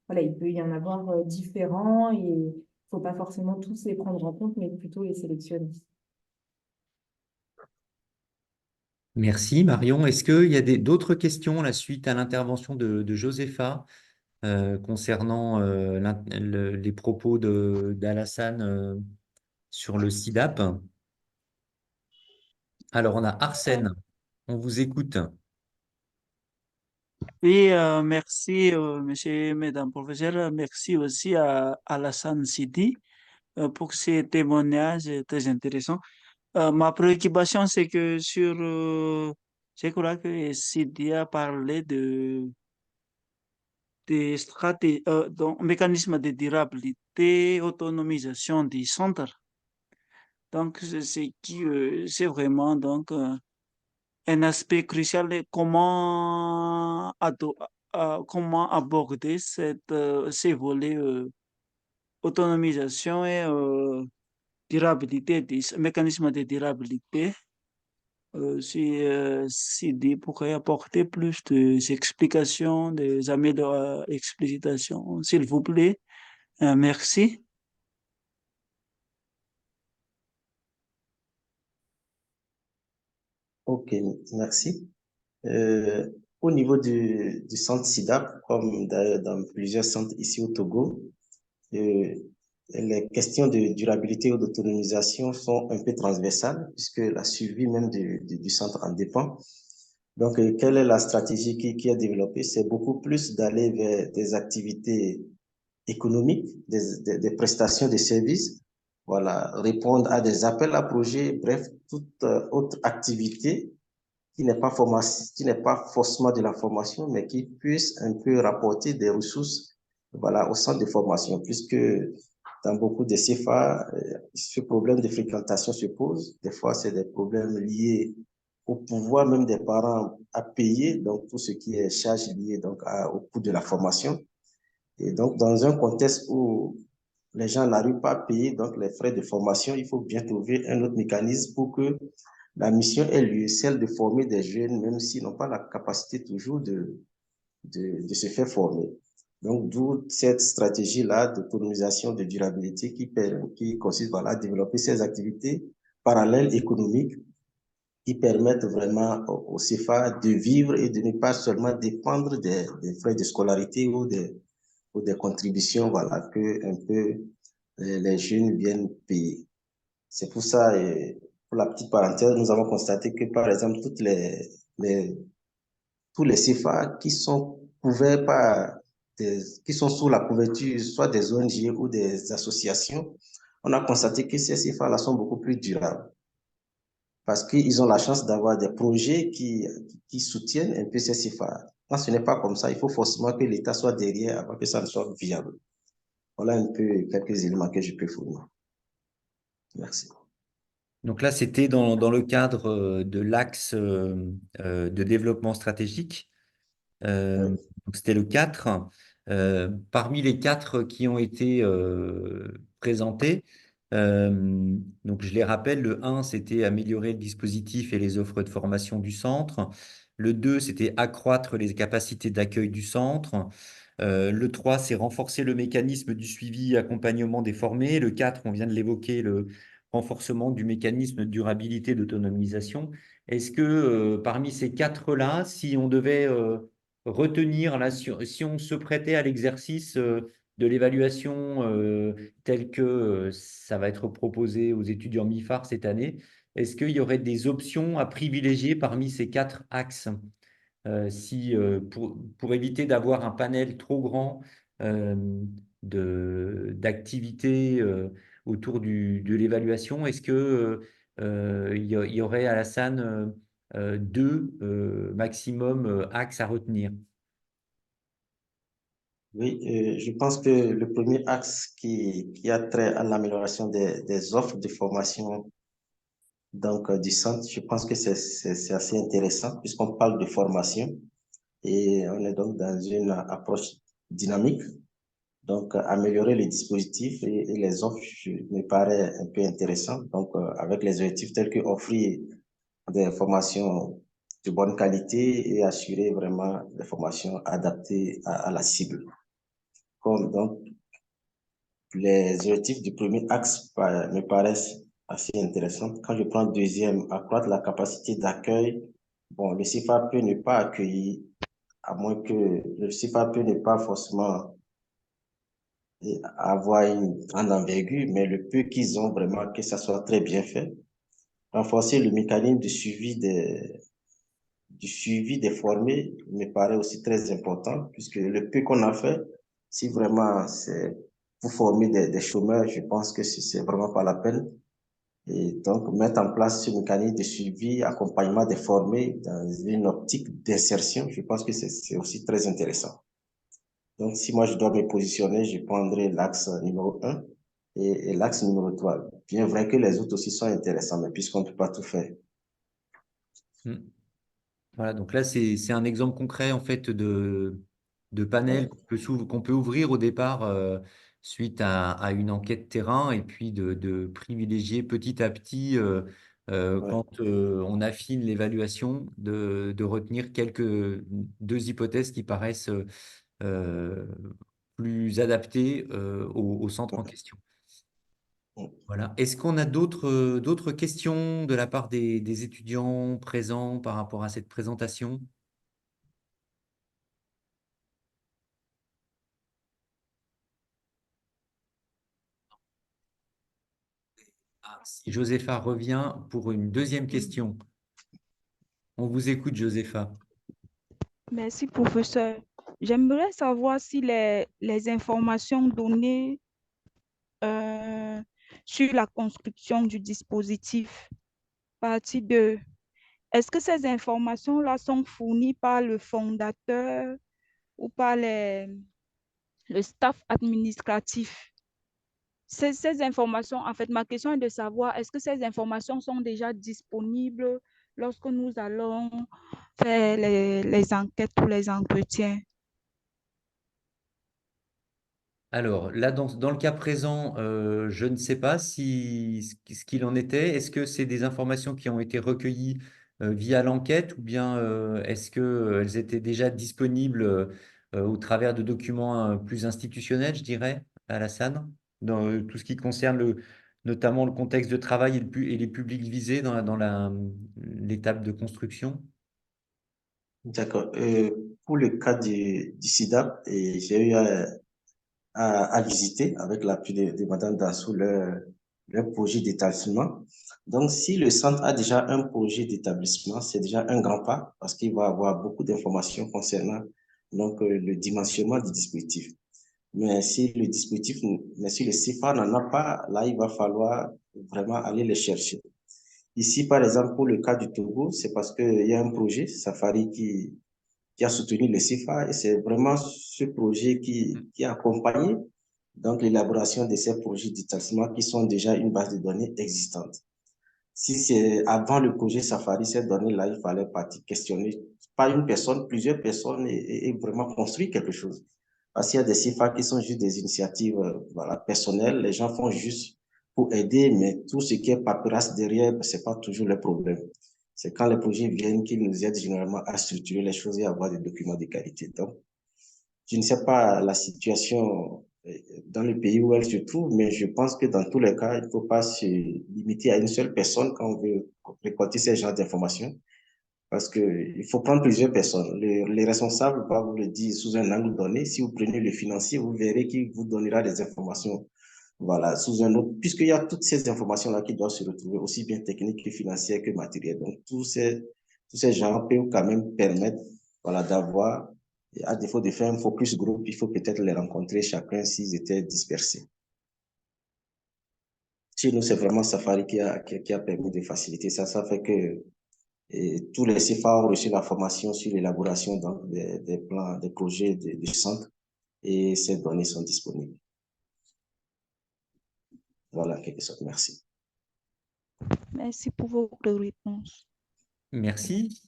Voilà, il peut y en avoir différents et il ne faut pas forcément tous les prendre en compte, mais plutôt les sélectionner. merci Marion. Est-ce qu'il y a d'autres questions la suite à l'intervention de Josépha concernant les propos d'Alassane sur le SIDAP? Alors, on a Arsène, on vous écoute. Oui, merci, monsieur, mesdames, professeurs. Merci aussi à Alassane Sidi pour ces témoignages très intéressants. Ma préoccupation, c'est que je crois que Sidi a parlé de stratégies, donc, mécanisme de durabilité, autonomisation du centre. Donc, c'est vraiment donc un aspect crucial est comment aborder ces volets autonomisation et durabilité, des mécanismes de durabilité. Si Sidi pourrait apporter plus d'explications, des explicitations, s'il vous plaît. Merci. Ok, merci. Euh, Au niveau du centre SIDAP, comme d'ailleurs dans plusieurs centres ici au Togo, euh, les questions de durabilité ou d'autonomisation sont un peu transversales puisque la survie même du centre en dépend. Donc, quelle est la stratégie qui est développée? C'est beaucoup plus d'aller vers des activités économiques, des prestations de services, voilà, répondre à des appels à projets, bref, toute autre activité qui n'est pas forcément de la formation, mais qui puisse un peu rapporter des ressources, voilà, au centre de formation, puisque dans beaucoup de CFA, ce problème de fréquentation se pose. Des fois, c'est des problèmes liés au pouvoir même des parents à payer, donc tout ce qui est charge liée donc au coût de la formation. Et donc, dans un contexte où les gens n'arrivent pas à payer donc les frais de formation, il faut bien trouver un autre mécanisme pour que la mission est lieu, celle de former des jeunes, même s'ils n'ont pas la capacité toujours de se faire former. Donc, d'où cette stratégie-là d'autonomisation, de durabilité qui consiste voilà, à développer ces activités parallèles économiques qui permettent vraiment au CFA de vivre et de ne pas seulement dépendre des frais de scolarité ou des contributions voilà, que un peu les jeunes viennent payer. C'est pour ça, et pour la petite parenthèse, nous avons constaté que, par exemple, tous les CFA qui sont couverts qui sont sous la couverture, soit des ONG ou des associations, on a constaté que ces CFA-là sont beaucoup plus durables parce qu'ils ont la chance d'avoir des projets qui soutiennent un peu ces CFA. Quand ce n'est pas comme ça, il faut forcément que l'État soit derrière avant que ça ne soit viable. Voilà un peu quelques éléments que je peux fournir. Merci. Donc là, c'était dans le cadre de l'axe de développement stratégique. Euh, Oui. donc c'était le 4. Parmi les 4 qui ont été présentés, donc je les rappelle, le 1, c'était améliorer le dispositif et les offres de formation du centre. Le 2, c'était accroître les capacités d'accueil du centre. Le 3, c'est renforcer le mécanisme du suivi et accompagnement des formés. Le 4, on vient de l'évoquer, le renforcement du mécanisme de durabilité d'autonomisation. Est-ce que parmi ces 4-là, si on devait retenir, là, si on se prêtait à l'exercice de l'évaluation tel que ça va être proposé aux étudiants MIFAR cette année, est-ce qu'il y aurait des options à privilégier parmi ces 4 axes pour éviter d'avoir un panel trop grand euh, d'activités autour de l'évaluation, est-ce que il y aurait, Alassane, 2 maximum axes à retenir? Oui, je pense que le premier axe qui a trait à l'amélioration des offres de formation donc, du centre, je pense que c'est assez intéressant puisqu'on parle de formation et on est donc dans une approche dynamique. Donc, améliorer les dispositifs et les offres me paraît un peu intéressant. Donc, avec les objectifs tels que offrir des formations de bonne qualité et assurer vraiment des formations adaptées à la cible. Comme donc, les objectifs du premier axe me paraissent assez intéressants. Quand je prends le deuxième, accroître la capacité d'accueil, bon, le CIFA peut ne pas accueillir, à moins que le CIFA peut ne pas forcément avoir une grande envergure, mais le peu qu'ils ont vraiment, que ça soit très bien fait. Renforcer le mécanisme du suivi des formés me paraît aussi très important, puisque le peu qu'on a fait, si vraiment c'est pour former des chômeurs, je pense que c'est vraiment pas la peine. Et donc, mettre en place ce mécanisme de suivi, accompagnement des formés dans une optique d'insertion, je pense que c'est aussi très intéressant. Donc, si moi je dois me positionner, je prendrai l'axe numéro un et l'axe numéro 3. Bien vrai que les autres aussi sont intéressants, mais puisqu'on ne peut pas tout faire. Hmm. Voilà, donc là, c'est un exemple concret en fait de panel Ouais, qu'on peut ouvrir au départ suite à une enquête terrain et puis de privilégier petit à petit, ouais. quand on affine l'évaluation, de retenir deux hypothèses qui paraissent euh, plus adaptées au centre en question. Voilà. Est-ce qu'on a d'autres questions de la part des étudiants présents par rapport à cette présentation? Ah, si Josépha revient pour une deuxième question. On vous écoute, Josépha. Merci, professeur. J'aimerais savoir si les informations données euh, sur la construction du dispositif, partie 2, est-ce que ces informations-là sont fournies par le fondateur ou par le staff administratif? Ces informations, en fait, ma question est de savoir, est-ce que ces informations sont déjà disponibles lorsque nous allons faire les enquêtes ou les entretiens? Alors là, dans le cas présent, je ne sais pas ce qu'il en était. Est-ce que c'est des informations qui ont été recueillies via l'enquête ou bien est-ce qu'elles étaient déjà disponibles au travers de documents plus institutionnels, je dirais, à la SAN, dans tout ce qui concerne notamment le contexte de travail et les publics visés l'étape de construction? D'accord. Pour le cas du SIDA, j'ai eu à visiter avec l'appui de Madame Dassou leur projet d'établissement. Donc, si le centre a déjà un projet d'établissement, c'est déjà un grand pas parce qu'il va avoir beaucoup d'informations concernant donc, le dimensionnement du dispositif. Mais si le dispositif, mais si le CIFA n'en a pas, là, il va falloir vraiment aller les chercher. Ici, par exemple, pour le cas du Togo, c'est parce qu'il y a un projet, Safari, qui a soutenu le CIFA et c'est vraiment ce projet qui a accompagné donc l'élaboration de ces projets d'établissement qui sont déjà une base de données existante. Si c'est avant le projet Safari, ces données-là, il fallait partir questionner, pas une personne, plusieurs personnes et vraiment construire quelque chose. Parce qu'il y a des CIFA qui sont juste des initiatives voilà, personnelles, les gens font juste pour aider, mais tout ce qui est paperasse derrière, c'est pas toujours le problème. C'est quand les projets viennent qu'ils nous aident généralement à structurer les choses et à avoir des documents de qualité. Donc, je ne sais pas la situation dans le pays où elle se trouve, mais je pense que dans tous les cas, il ne faut pas se limiter à une seule personne quand on veut récolter ces genres d'informations, parce qu'il faut prendre plusieurs personnes. Les responsables vont vous le dire sous un angle donné. Si vous prenez le financier, vous verrez qu'il vous donnera des informations voilà, sous un autre, puisqu'il y a toutes ces informations-là qui doivent se retrouver, aussi bien techniques que financières que matérielles. Donc, tous ces gens peuvent quand même permettre, voilà, d'avoir, à défaut de faire un focus group, il faut peut-être les rencontrer chacun s'ils étaient dispersés. Chez nous, c'est vraiment Safari qui a permis de faciliter ça. Ça fait que tous les CFA ont reçu la formation sur l'élaboration des plans, des projets du centre et ces données sont disponibles. Voilà, quelque chose. Merci. Merci pour votre réponse. Merci.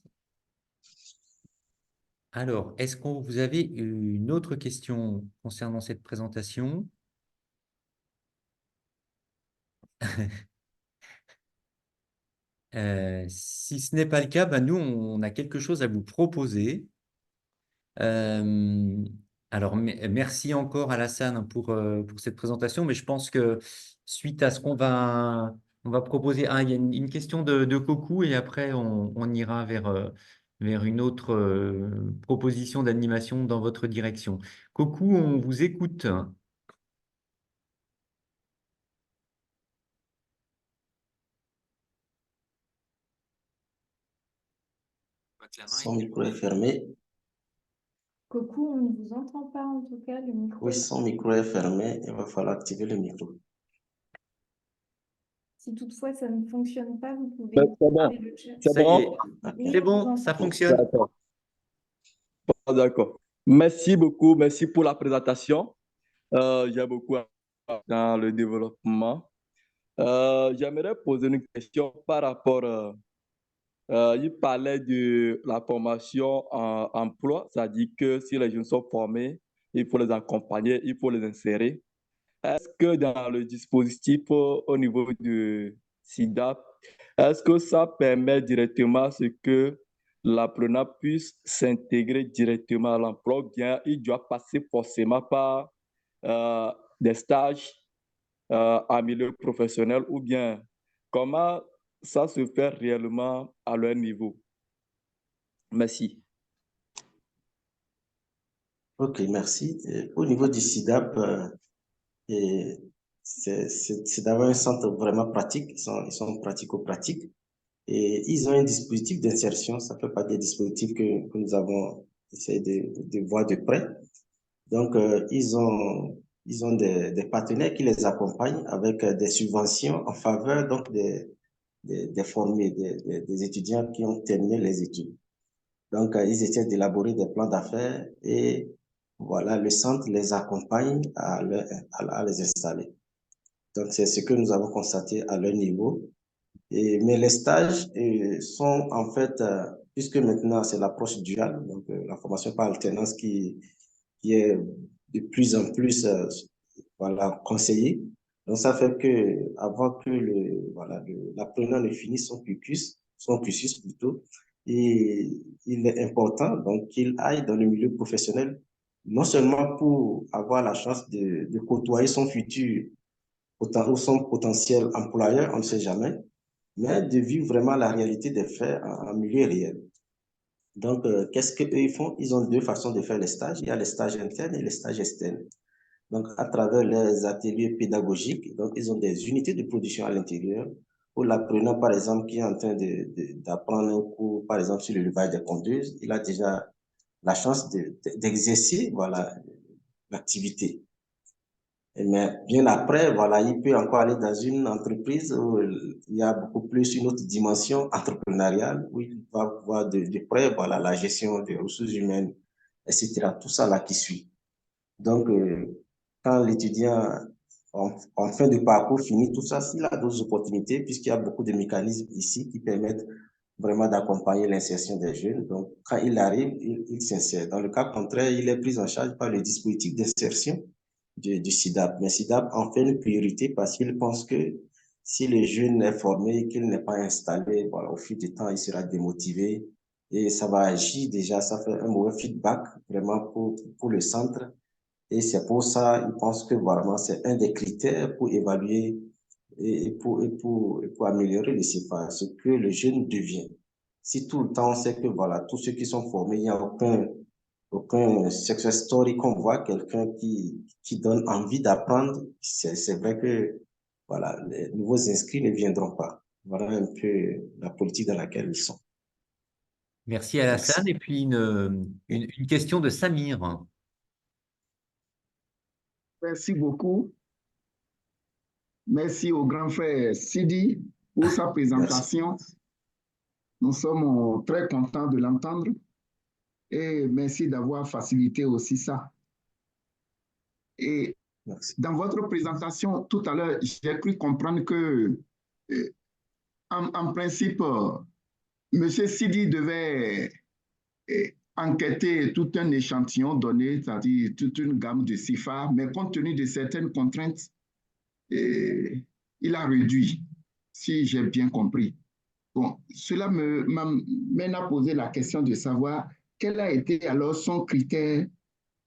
Alors, est-ce que vous avez une autre question concernant cette présentation? Si ce n'est pas le cas, ben nous, on a quelque chose à vous proposer. Euh, alors, merci encore Alassane pour cette présentation, mais je pense que suite à ce on va proposer, il y a une question de Kokou et après on ira vers une autre proposition d'animation dans votre direction. Kokou, on vous écoute. Son micro est fermé. Coucou, on ne vous entend pas en tout cas, le micro. Oui, son micro est fermé. Il va falloir activer le micro. Si toutefois ça ne fonctionne pas, vous pouvez C'est bon. utiliser le chat. C'est Ça y est, bon? Oui, c'est on vous bon, entend. ça fonctionne. D'accord. D'accord. Merci beaucoup. Merci pour la présentation. J'ai beaucoup appris dans le développement. J'aimerais poser une question par rapport, il parlait de la formation en emploi, c'est-à-dire que si les jeunes sont formés, il faut les accompagner, il faut les insérer. Est-ce que dans le dispositif au niveau du SIDA, est-ce que ça permet directement à ce que l'apprenant puisse s'intégrer directement à l'emploi ou bien il doit passer forcément par des stages en milieu professionnel ou bien comment ça se fait réellement à leur niveau? Merci. Ok, merci. Au niveau du SIDAP, c'est d'avoir un centre vraiment pratique. Ils sont pratico-pratiques. Et ils ont un dispositif d'insertion. Ça fait partie des dispositifs que nous avons essayé de voir de près. Donc, ils ont des partenaires qui les accompagnent avec des subventions en faveur donc, des formés, des étudiants qui ont terminé les études. Donc, ils essaient d'élaborer des plans d'affaires et voilà, le centre les accompagne à les installer. Donc, c'est ce que nous avons constaté à leur niveau. Mais les stages sont en fait, puisque maintenant c'est l'approche duale, donc la formation par alternance qui est de plus en plus voilà, conseillée. Donc, ça fait que avant que l'apprenant ne finisse son cursus plutôt, et il est important donc qu'il aille dans le milieu professionnel, non seulement pour avoir la chance de côtoyer son futur ou son potentiel employeur, on ne sait jamais, mais de vivre vraiment la réalité des faits en milieu réel. Donc, qu'est-ce qu'eux ils font? Ils ont deux façons de faire les stages. Il y a les stages internes et les stages externes. Donc, à travers les ateliers pédagogiques, donc, ils ont des unités de production à l'intérieur. Pour l'apprenant, par exemple, qui est en train d'apprendre un cours, par exemple, sur le levage des conduites, il a déjà la chance d'exercer, voilà, l'activité. Mais bien après, voilà, il peut encore aller dans une entreprise où il y a beaucoup plus une autre dimension entrepreneuriale, où il va voir de près, voilà, la gestion des ressources humaines, etc. Tout ça là qui suit. Donc, quand l'étudiant en fin de parcours finit tout ça, s'il a d'autres opportunités, puisqu'il y a beaucoup de mécanismes ici qui permettent vraiment d'accompagner l'insertion des jeunes. Donc, quand il arrive, il s'insère. Dans le cas contraire, il est pris en charge par le dispositif d'insertion du SIDAP. Mais SIDAP en fait une priorité parce qu'il pense que si le jeune est formé et qu'il n'est pas installé, voilà, au fil du temps, il sera démotivé et ça va agir déjà, ça fait un mauvais feedback vraiment pour le centre. Et c'est pour ça, il pense que vraiment c'est un des critères pour évaluer et pour améliorer le CFA, ce que le jeune devient. Si tout le temps on sait que voilà, tous ceux qui sont formés, il n'y a aucun success story qu'on voit, quelqu'un qui donne envie d'apprendre, c'est vrai que voilà, les nouveaux inscrits ne viendront pas. Voilà un peu la politique dans laquelle ils sont. Merci Alassane. Merci. Et puis une question de Samir. Merci beaucoup. Merci au grand frère Sidi pour sa Merci. présentation. Nous sommes très contents de l'entendre et merci d'avoir facilité aussi ça. Et Merci. dans votre présentation tout à l'heure, j'ai cru comprendre que, en principe, M. Sidi devait enquêter tout un échantillon donné, c'est-à-dire toute une gamme de CIFAR, mais compte tenu de certaines contraintes, il a réduit, si j'ai bien compris. Bon, cela m'amène à poser la question de savoir quel a été alors son critère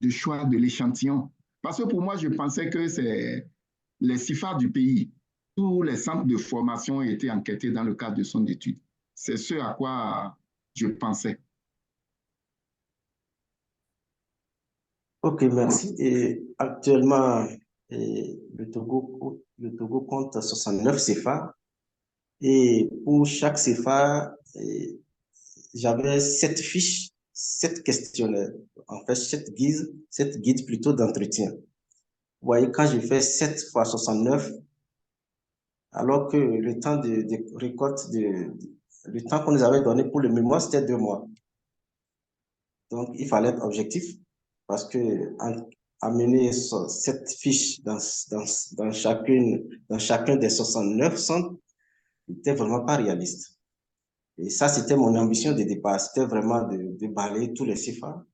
de choix de l'échantillon. Parce que pour moi, je pensais que c'est les CIFAR du pays. Tous les centres de formation ont été enquêtés dans le cadre de son étude. C'est ce à quoi je pensais. Ok, merci. Et actuellement, le Togo compte 69 CFA. Et pour chaque CFA, j'avais 7 fiches, 7 questionnaires. En fait, 7 guides plutôt d'entretien. Vous voyez, quand je fais 7 fois 69, alors que le temps de récolte, le temps qu'on nous avait donné pour le mémoire, c'était 2 mois. Donc, il fallait être objectif parce que amener cette fiche dans chacun des 69 centres n'était vraiment pas réaliste. Et ça, c'était mon ambition de départ. C'était vraiment de balayer tous les CFA.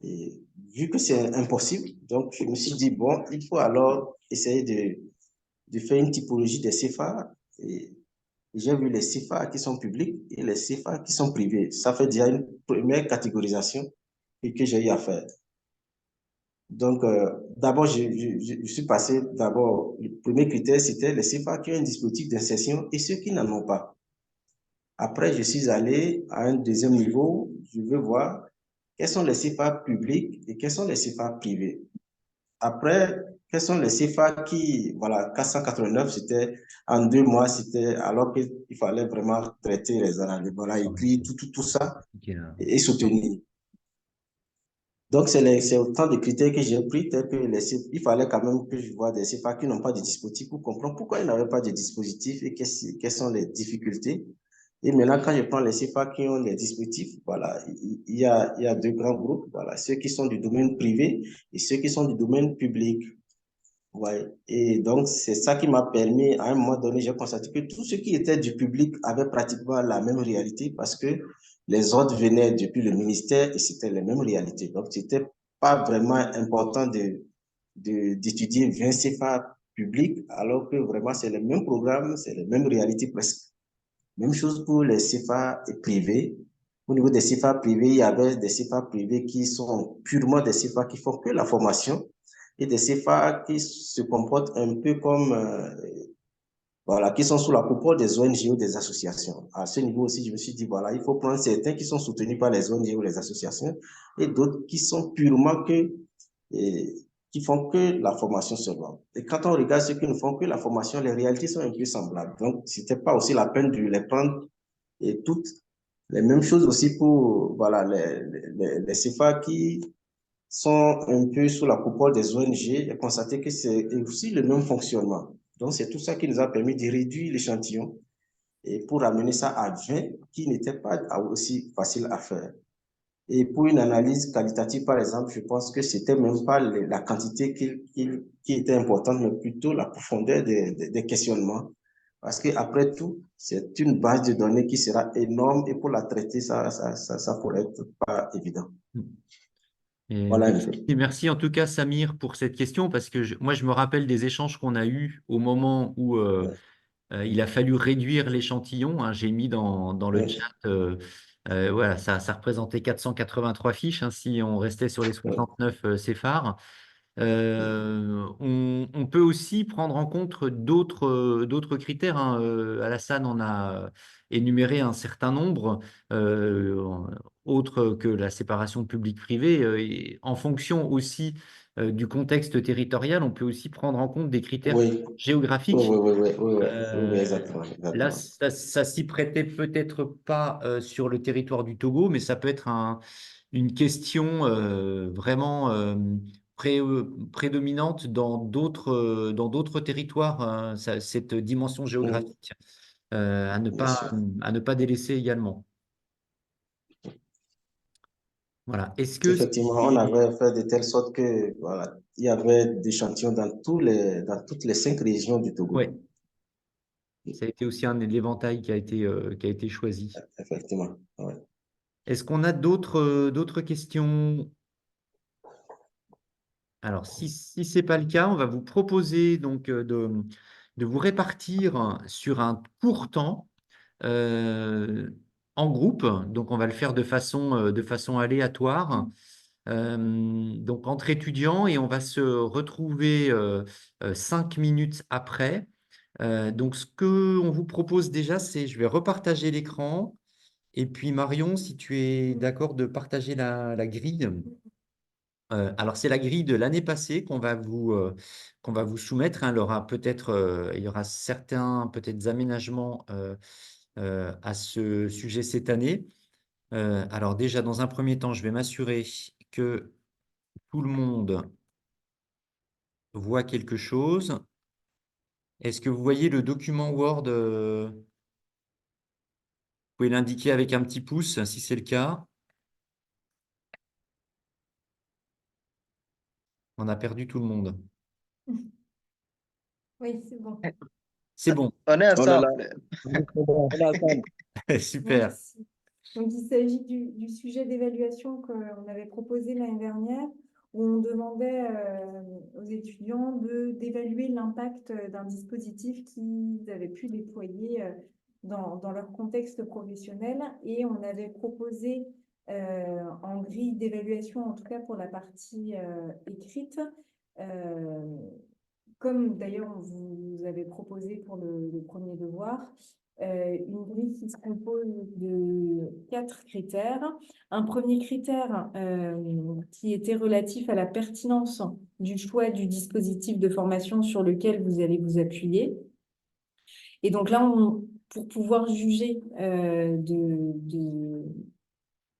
Et vu que c'est impossible, donc je me suis dit, bon, il faut alors essayer de faire une typologie des CFA. Et j'ai vu les CFA qui sont publics et les CFA qui sont privés. Ça fait déjà une première catégorisation et que j'ai eu à faire. Donc, d'abord, je suis passé, d'abord, le premier critère, c'était les CFA qui ont un dispositif d'insertion et ceux qui n'en ont pas. Après, je suis allé à un deuxième niveau, je veux voir quels sont les CFA publics et quels sont les CFA privés. Après, quels sont les CFA qui, voilà, 489, c'était en 2 mois, c'était alors qu'il fallait vraiment traiter les analyses, voilà, écrire tout ça et soutenir. Donc, c'est autant de critères que j'ai pris, tels que il fallait quand même que je vois des CFA qui n'ont pas de dispositif pour comprendre pourquoi ils n'avaient pas de dispositif et quelles sont les difficultés. Et maintenant, quand je prends les CFA qui ont des dispositifs, voilà, il y a deux grands groupes, voilà, ceux qui sont du domaine privé et ceux qui sont du domaine public. Ouais. Et donc, c'est ça qui m'a permis, à un moment donné, j'ai constaté que tous ceux qui étaient du public avaient pratiquement la même réalité parce que les ordres venaient depuis le ministère et c'était les mêmes réalités. Donc, c'était pas vraiment important d'étudier 20 CFA publics alors que vraiment, c'est les mêmes programmes, c'est les mêmes réalités presque. Même chose pour les CFA privés. Au niveau des CFA privés, il y avait des CFA privés qui sont purement des CFA qui font que la formation et des CFA qui se comportent un peu comme, voilà, qui sont sous la coupole des ONG ou des associations. À ce niveau aussi, je me suis dit, voilà, il faut prendre certains qui sont soutenus par les ONG ou les associations et d'autres qui sont purement que, et, qui font que la formation seulement. Et quand on regarde ceux qui ne font que la formation, les réalités sont un peu semblables. Donc, c'était pas aussi la peine de les prendre et toutes les mêmes choses aussi pour, voilà, les CFA qui sont un peu sous la coupole des ONG et constater que c'est aussi le même fonctionnement. Donc, c'est tout ça qui nous a permis de réduire l'échantillon et pour amener ça à 20 qui n'était pas aussi facile à faire. Et pour une analyse qualitative, par exemple, je pense que c'était même pas la quantité qui était importante, mais plutôt la profondeur des questionnements. Parce qu'après tout, c'est une base de données qui sera énorme et pour la traiter, ça pourrait être pas évident. Et Voilà un merci, peu. merci en tout cas, Samir, pour cette question, parce que moi, je me rappelle des échanges qu'on a eus au moment où il a fallu réduire l'échantillon, hein. J'ai mis dans le Oui, chat, voilà, ça représentait 483 fiches, hein, si on restait sur les oui, 69 CFAR. On peut aussi prendre en compte d'autres critères, hein. Alassane en a énuméré un certain nombre, autres que la séparation public-privé. Et en fonction aussi du contexte territorial, on peut aussi prendre en compte des critères oui, oui, géographiques. oui, oui, oui, oui, oui, oui, Euh, exactement, Là, exactement. ça s'y prêtait peut-être pas sur le territoire du Togo, mais ça peut être une question vraiment prédominante dans d'autres territoires, hein, cette dimension Oui, géographique bien sûr. à ne pas délaisser également. Voilà. Est-ce que Effectivement, on avait fait de telle sorte que, voilà, il y avait des échantillons dans toutes les 5 régions du Togo. ouais, ça a été aussi un l'éventail qui a été choisi. Effectivement, ouais. Est-ce qu'on a d'autres questions? Alors, si ce n'est pas le cas, on va vous proposer donc de vous répartir sur un court temps euh, en groupe. Donc, on va le faire de façon aléatoire. Donc, entre étudiants, et on va se retrouver 5 minutes après. Donc, ce qu'on vous propose déjà, c'est, je vais repartager l'écran. Et puis, Marion, si tu es d'accord de partager la grille. Alors, c'est la grille de l'année passée qu'on va vous soumettre, hein. Il y aura certains peut-être aménagements à ce sujet cette année. Alors déjà, dans un premier temps, je vais m'assurer que tout le monde voit quelque chose. Est-ce que vous voyez le document Word? Vous pouvez l'indiquer avec un petit pouce si c'est le cas. On a perdu tout le monde. Oui, c'est bon. C'est bon. On est On est là. ensemble. On est ensemble. Super. Merci. Donc, il s'agit du sujet d'évaluation qu'on avait proposé l'année dernière, où on demandait aux étudiants d'évaluer l'impact d'un dispositif qu'ils avaient pu déployer dans leur contexte professionnel. Et on avait proposé en grille d'évaluation, en tout cas pour la partie écrite, comme d'ailleurs vous avez proposé pour le premier devoir, une grille qui se compose de 4 critères. Un premier critère qui était relatif à la pertinence du choix du dispositif de formation sur lequel vous allez vous appuyer. Et donc là, pour pouvoir juger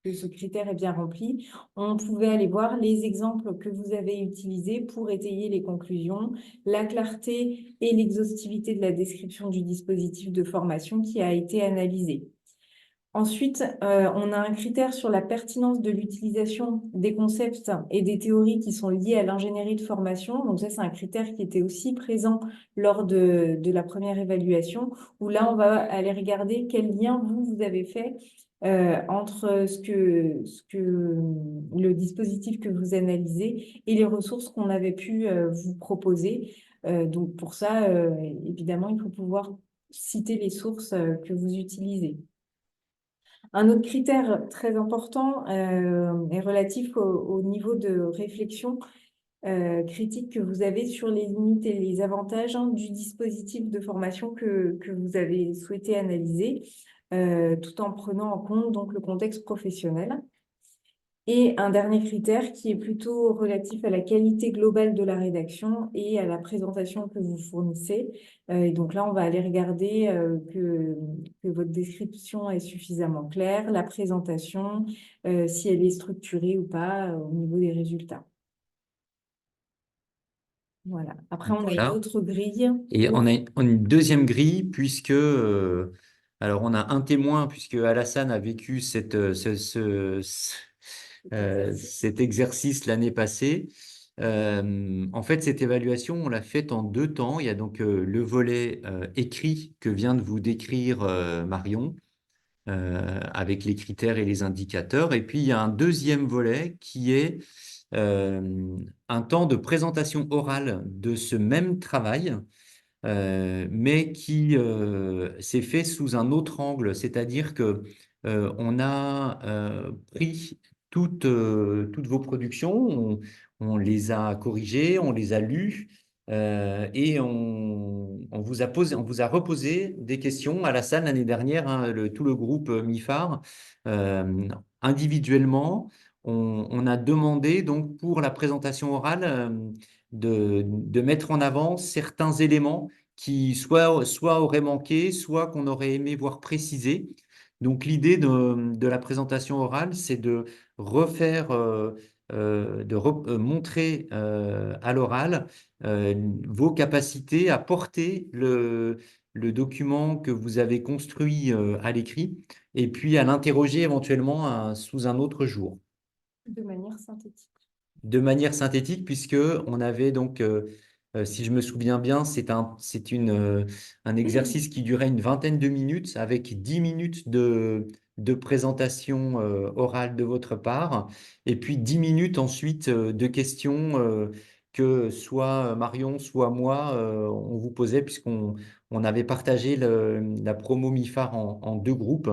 que ce critère est bien rempli, on pouvait aller voir les exemples que vous avez utilisés pour étayer les conclusions, la clarté et l'exhaustivité de la description du dispositif de formation qui a été analysé. Ensuite, on a un critère sur la pertinence de l'utilisation des concepts et des théories qui sont liées à l'ingénierie de formation. Donc ça, c'est un critère qui était aussi présent lors de la première évaluation, où là, on va aller regarder quel lien vous avez fait entre le dispositif que vous analysez et les ressources qu'on avait pu vous proposer. Donc pour ça, évidemment, il faut pouvoir citer les sources que vous utilisez. Un autre critère très important est relatif au niveau de réflexion critique que vous avez sur les limites et les avantages du dispositif de formation que vous avez souhaité analyser, tout en prenant en compte donc, le contexte professionnel. Et un dernier critère qui est plutôt relatif à la qualité globale de la rédaction et à la présentation que vous fournissez. Et donc là, on va aller regarder que votre description est suffisamment claire, la présentation, si elle est structurée ou pas au niveau des résultats. Voilà. Après, on a une autre grille. Et on a une deuxième grille puisque, alors on a un témoin puisque Alassane a vécu cet exercice l'année passée. En fait, cette évaluation, on l'a faite en 2 temps. Il y a donc le volet écrit que vient de vous décrire Marion, avec les critères et les indicateurs. Et puis, il y a un deuxième volet qui est un temps de présentation orale de ce même travail, mais qui s'est fait sous un autre angle, c'est-à-dire que on a pris toutes vos productions, on les a corrigées, on les a lues, et on vous a reposé des questions à la salle l'année dernière, hein, tout le groupe MIFAR, individuellement. On a demandé donc pour la présentation orale de mettre en avant certains éléments qui soit auraient manqué, soit qu'on aurait aimé voir précisés. Donc l'idée de la présentation orale, c'est de refaire, montrer à l'oral vos capacités à porter le document que vous avez construit à l'écrit et puis à l'interroger éventuellement sous un autre jour. De manière synthétique. De manière synthétique, puisque on avait donc, si je me souviens bien, c'est un exercice qui durait une vingtaine de minutes avec 10 minutes de présentation orale de votre part et puis 10 minutes ensuite de questions que soit Marion, soit moi, on vous posait puisqu'on avait partagé la promo MIFAR en 2 groupes.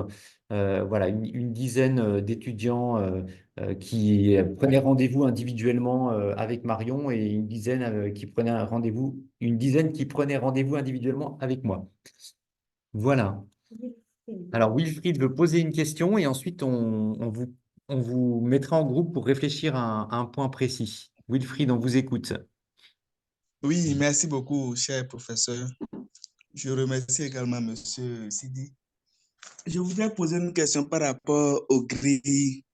Voilà, une dizaine d'étudiants qui prenaient rendez-vous individuellement avec Marion et une dizaine qui prenaient rendez-vous individuellement avec moi. Voilà. Alors Wilfried veut poser une question et ensuite on vous mettra en groupe pour réfléchir à un point précis. Wilfried, on vous écoute. Oui, merci beaucoup, cher professeur. Je remercie également Monsieur Sidi. Je voudrais poser une question par rapport aux grilles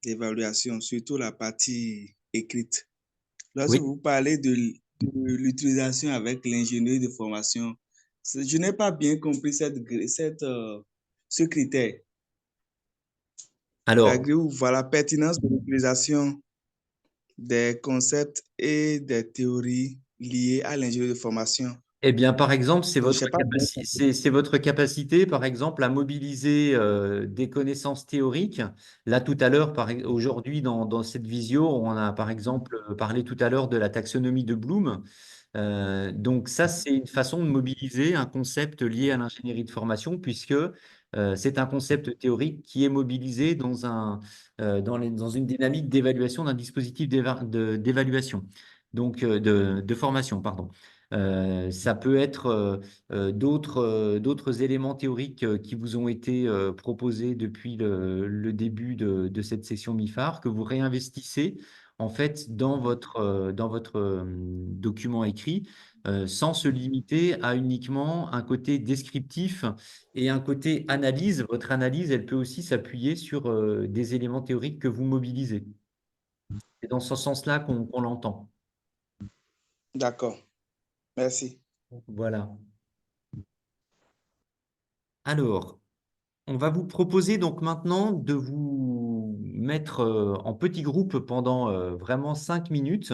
d'évaluation, surtout la partie écrite. Lorsque vous parlez de l'utilisation avec l'ingénierie de formation, je n'ai pas bien compris ce critère. Alors, la grille où la pertinence de l'utilisation des concepts et des théories liées à l'ingénierie de formation. eh bien, par exemple, c'est votre capacité, par exemple, à mobiliser des connaissances théoriques. Là, tout à l'heure, aujourd'hui, dans cette visio, on a, par exemple, parlé tout à l'heure de la taxonomie de Bloom. Donc ça, c'est une façon de mobiliser un concept lié à l'ingénierie de formation, puisque c'est un concept théorique qui est mobilisé dans une dynamique d'évaluation d'un dispositif d'évaluation, donc de formation, pardon. Ça peut être d'autres éléments théoriques qui vous ont été proposés depuis le début de cette session MIFAR, que vous réinvestissez en fait dans votre document écrit, sans se limiter à uniquement un côté descriptif et un côté analyse. Votre analyse, elle peut aussi s'appuyer sur des éléments théoriques que vous mobilisez. C'est dans ce sens-là qu'on l'entend. D'accord. Merci. Voilà. Alors, on va vous proposer donc maintenant de vous mettre en petits groupes pendant vraiment 5 minutes.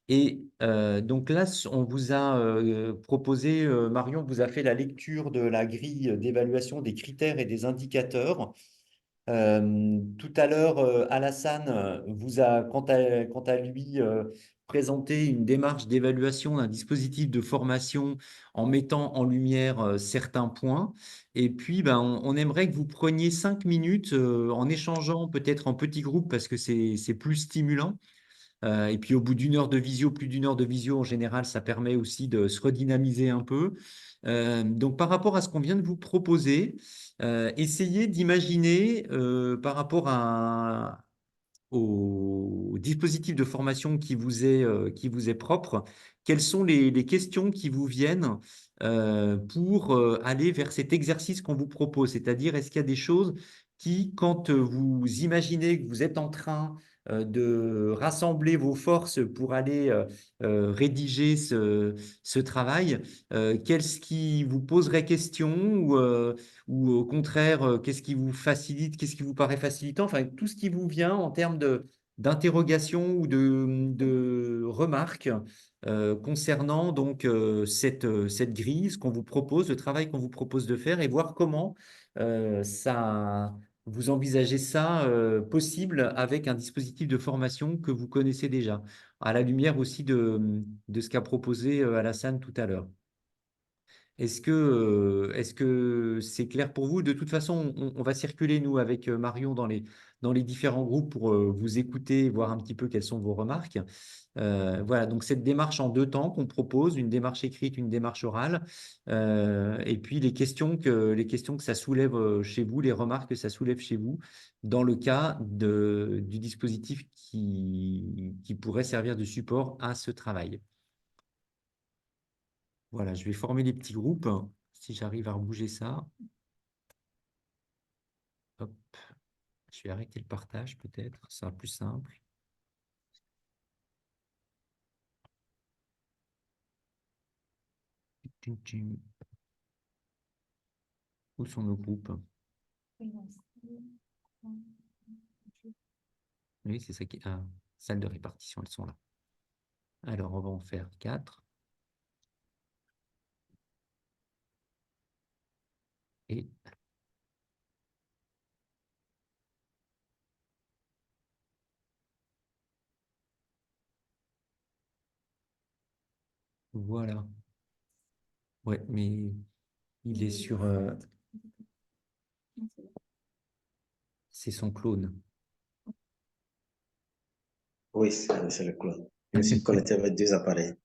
Et donc là, on vous a proposé, Marion vous a fait la lecture de la grille d'évaluation des critères et des indicateurs. Tout à l'heure, Alassane vous a, quant à lui, présenté une démarche d'évaluation d'un dispositif de formation en mettant en lumière certains points. Et puis, ben, on aimerait que vous preniez 5 minutes en échangeant peut-être en petits groupes parce que c'est plus stimulant. Et puis au bout d'une heure de visio, plus d'une heure de visio, en général, ça permet aussi de se redynamiser un peu. Donc par rapport à ce qu'on vient de vous proposer, essayez d'imaginer par rapport au dispositif de formation qui vous est propre, quelles sont les questions qui vous viennent pour aller vers cet exercice qu'on vous propose? C'est-à-dire, est-ce qu'il y a des choses qui, quand vous imaginez que vous êtes en train de rassembler vos forces pour aller rédiger ce travail, qu'est-ce qui vous poserait question ou au contraire, qu'est-ce qui vous facilite, qu'est-ce qui vous paraît facilitant, enfin tout ce qui vous vient en termes d'interrogation ou de remarques concernant donc cette grille, ce qu'on vous propose, le travail qu'on vous propose de faire et voir comment vous envisagez ça possible avec un dispositif de formation que vous connaissez déjà, à la lumière aussi de ce qu'a proposé Alassane tout à l'heure. Est-ce que c'est clair pour vous? De toute façon, on va circuler, nous, avec Marion dans les différents groupes pour vous écouter et voir un petit peu quelles sont vos remarques. Voilà, donc cette démarche en 2 temps qu'on propose, une démarche écrite, une démarche orale, et puis les questions que ça soulève chez vous, les remarques que ça soulève chez vous, dans le cas du dispositif qui pourrait servir de support à ce travail. Voilà, je vais former les petits groupes, si j'arrive à rebouger ça. Hop. Je vais arrêter le partage peut-être, ça sera plus simple. Où sont nos groupes? Oui, c'est ça qui est. Ah, salle de répartition, elles sont là. Alors, on va en faire 4. Et voilà. Ouais, mais il est sur. C'est son clone. Oui, c'est le clone. Je me suis connecté avec 2 appareils.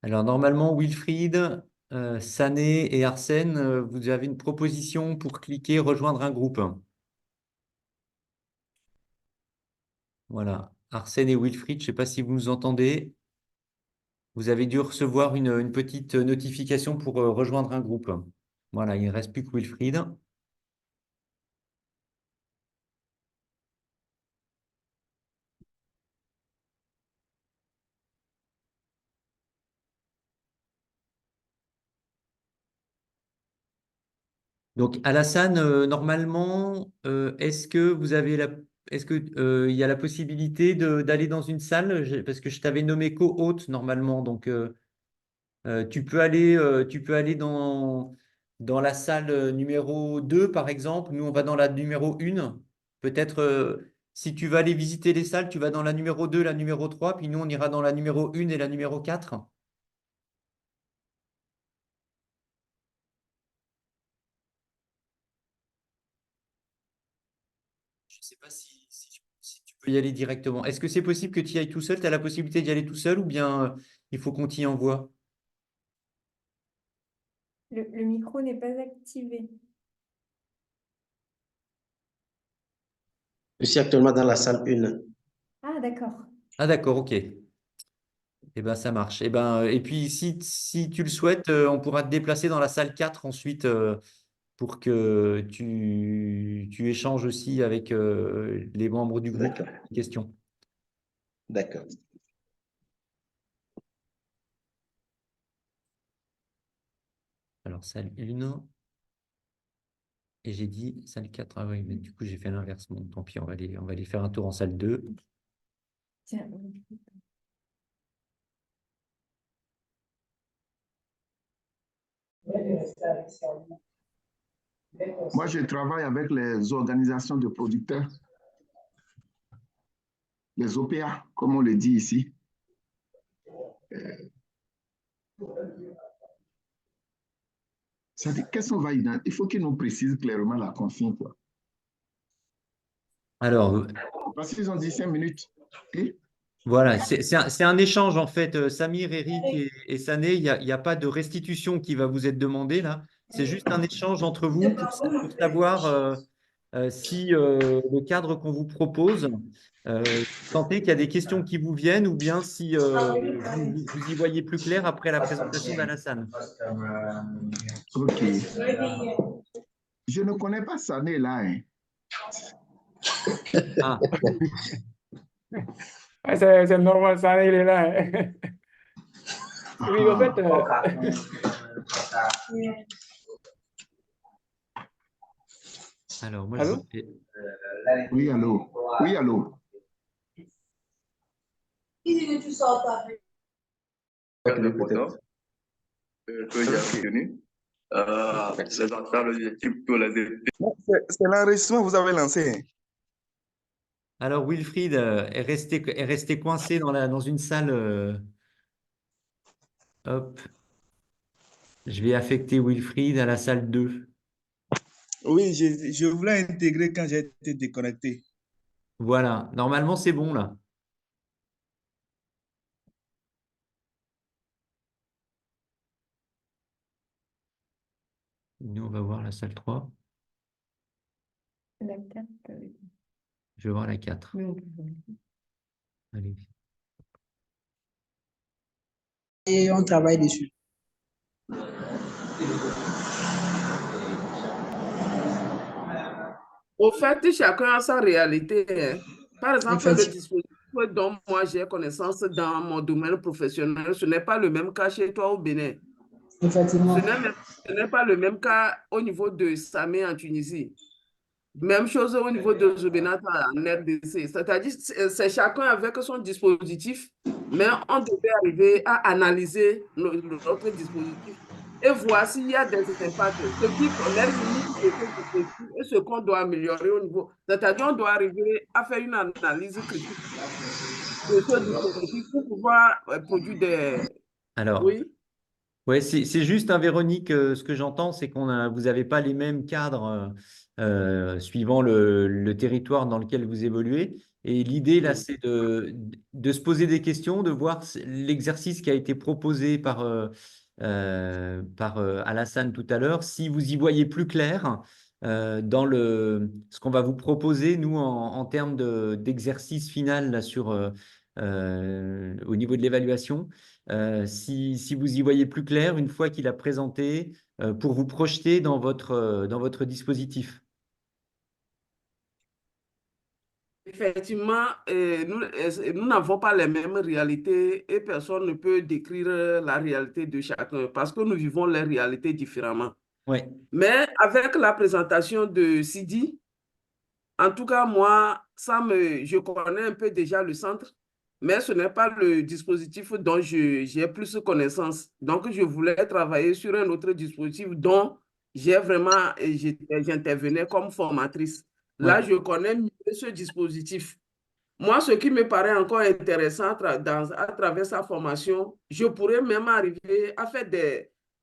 Alors, normalement, Wilfried, Sané et Arsène, vous avez une proposition pour cliquer rejoindre un groupe. Voilà. Arsène et Wilfried, je ne sais pas si vous nous entendez. Vous avez dû recevoir une petite notification pour rejoindre un groupe. Voilà, il ne reste plus que Wilfried. Donc, Alassane, normalement, est-ce que vous avez est-ce que, il y a la possibilité d'aller dans une salle? Parce que je t'avais nommé co-hôte normalement. Donc, tu peux aller dans la salle numéro 2, par exemple. Nous, on va dans la numéro 1. Peut-être, si tu vas aller visiter les salles, tu vas dans la numéro 2, la numéro 3, puis nous, on ira dans la numéro 1 et la numéro 4. Je ne sais pas si tu peux y aller directement. Est-ce que c'est possible que tu y ailles tout seul? Tu as la possibilité d'y aller tout seul ou bien il faut qu'on t'y envoie? Le micro n'est pas activé. Je suis actuellement dans la salle 1. Ah, d'accord. Ah d'accord, ok. Eh ben, ça marche. Et puis, si tu le souhaites, on pourra te déplacer dans la salle 4 ensuite pour que tu échanges aussi avec les membres du groupe. D'accord. Question. D'accord. Alors, salle 1. Et j'ai dit salle 4. Ah oui, mais du coup, j'ai fait l'inverse. Bon, tant pis, on va aller faire un tour en salle 2. Tiens. Moi, je travaille avec les organisations de producteurs, les OPA, comme on le dit ici. Qu'est-ce qu'on va identifier? Il faut qu'ils nous précisent clairement la consigne, quoi. Alors, Parce qu'ils ont dit 5 minutes. Okay? voilà, c'est un échange en fait. Samir, Eric et Sané, il n'y a pas de restitution qui va vous être demandée là. C'est juste un échange entre vous pour savoir si le cadre qu'on vous propose, sentez qu'il y a des questions qui vous viennent ou bien si vous y voyez plus clair après la présentation d'Alassane. Ok. Je ne connais pas Sané là. Hein. Ah. C'est normal, ça, il est là. Hein. Oui, en fait. Alors, moi, Allô? Oui, allô. Oui, allô. C'est l'enregistrement que vous avez lancé. Alors, Wilfried est resté coincé dans une salle. Hop. Je vais affecter Wilfried à la salle 2. Oui, je voulais intégrer quand j'ai été déconnecté. Voilà. Normalement, c'est bon là. Nous, on va voir la salle 3. La 4. Je vais voir la 4. Oui, on peut voir. Allez. Et on travaille dessus. Au fait, chacun a sa réalité. Hein. Par exemple, le dispositif dont moi j'ai connaissance dans mon domaine professionnel, ce n'est pas le même cas chez toi au Bénin. Effectivement. Ce n'est pas le même cas au niveau de Samé en Tunisie. Même chose au niveau de Zubenat en RDC. C'est-à-dire, c'est chacun avec son dispositif, mais on devait arriver à analyser notre dispositif et voir s'il y a des impacts, ce qui les limites de ce dispositif et ce qu'on doit améliorer au niveau. C'est-à-dire, on doit arriver à faire une analyse critique de ce dispositif pour pouvoir produire des... Alors, oui. Ouais, c'est juste, hein, Véronique, ce que j'entends, c'est vous n'avez pas les mêmes cadres suivant le territoire dans lequel vous évoluez. Et l'idée, là, c'est de se poser des questions, de voir l'exercice qui a été proposé par Alassane tout à l'heure, si vous y voyez plus clair dans ce qu'on va vous proposer, nous, en termes d'exercice final là, au niveau de l'évaluation. Si vous y voyez plus clair, une fois qu'il a présenté, pour vous projeter dans votre dispositif. Effectivement, nous n'avons pas les mêmes réalités et personne ne peut décrire la réalité de chacun parce que nous vivons les réalités différemment. Ouais. Mais avec la présentation de Sidi, en tout cas, moi, je connais un peu déjà le centre, mais ce n'est pas le dispositif dont j'ai plus connaissance. Donc, je voulais travailler sur un autre dispositif dont j'intervenais comme formatrice. Là, Ouais. je connais mieux ce dispositif. Moi, ce qui me paraît encore intéressant à travers sa formation, je pourrais même arriver à faire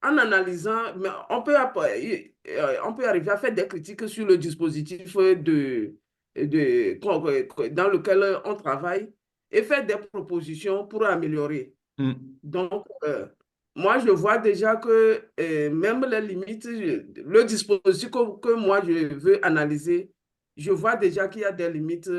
en analysant, mais on peut arriver à faire des critiques sur le dispositif dans lequel on travaille et faire des propositions pour améliorer. Donc, moi, je vois déjà que même les limites, le dispositif que moi, je veux analyser, je vois déjà qu'il y a des limites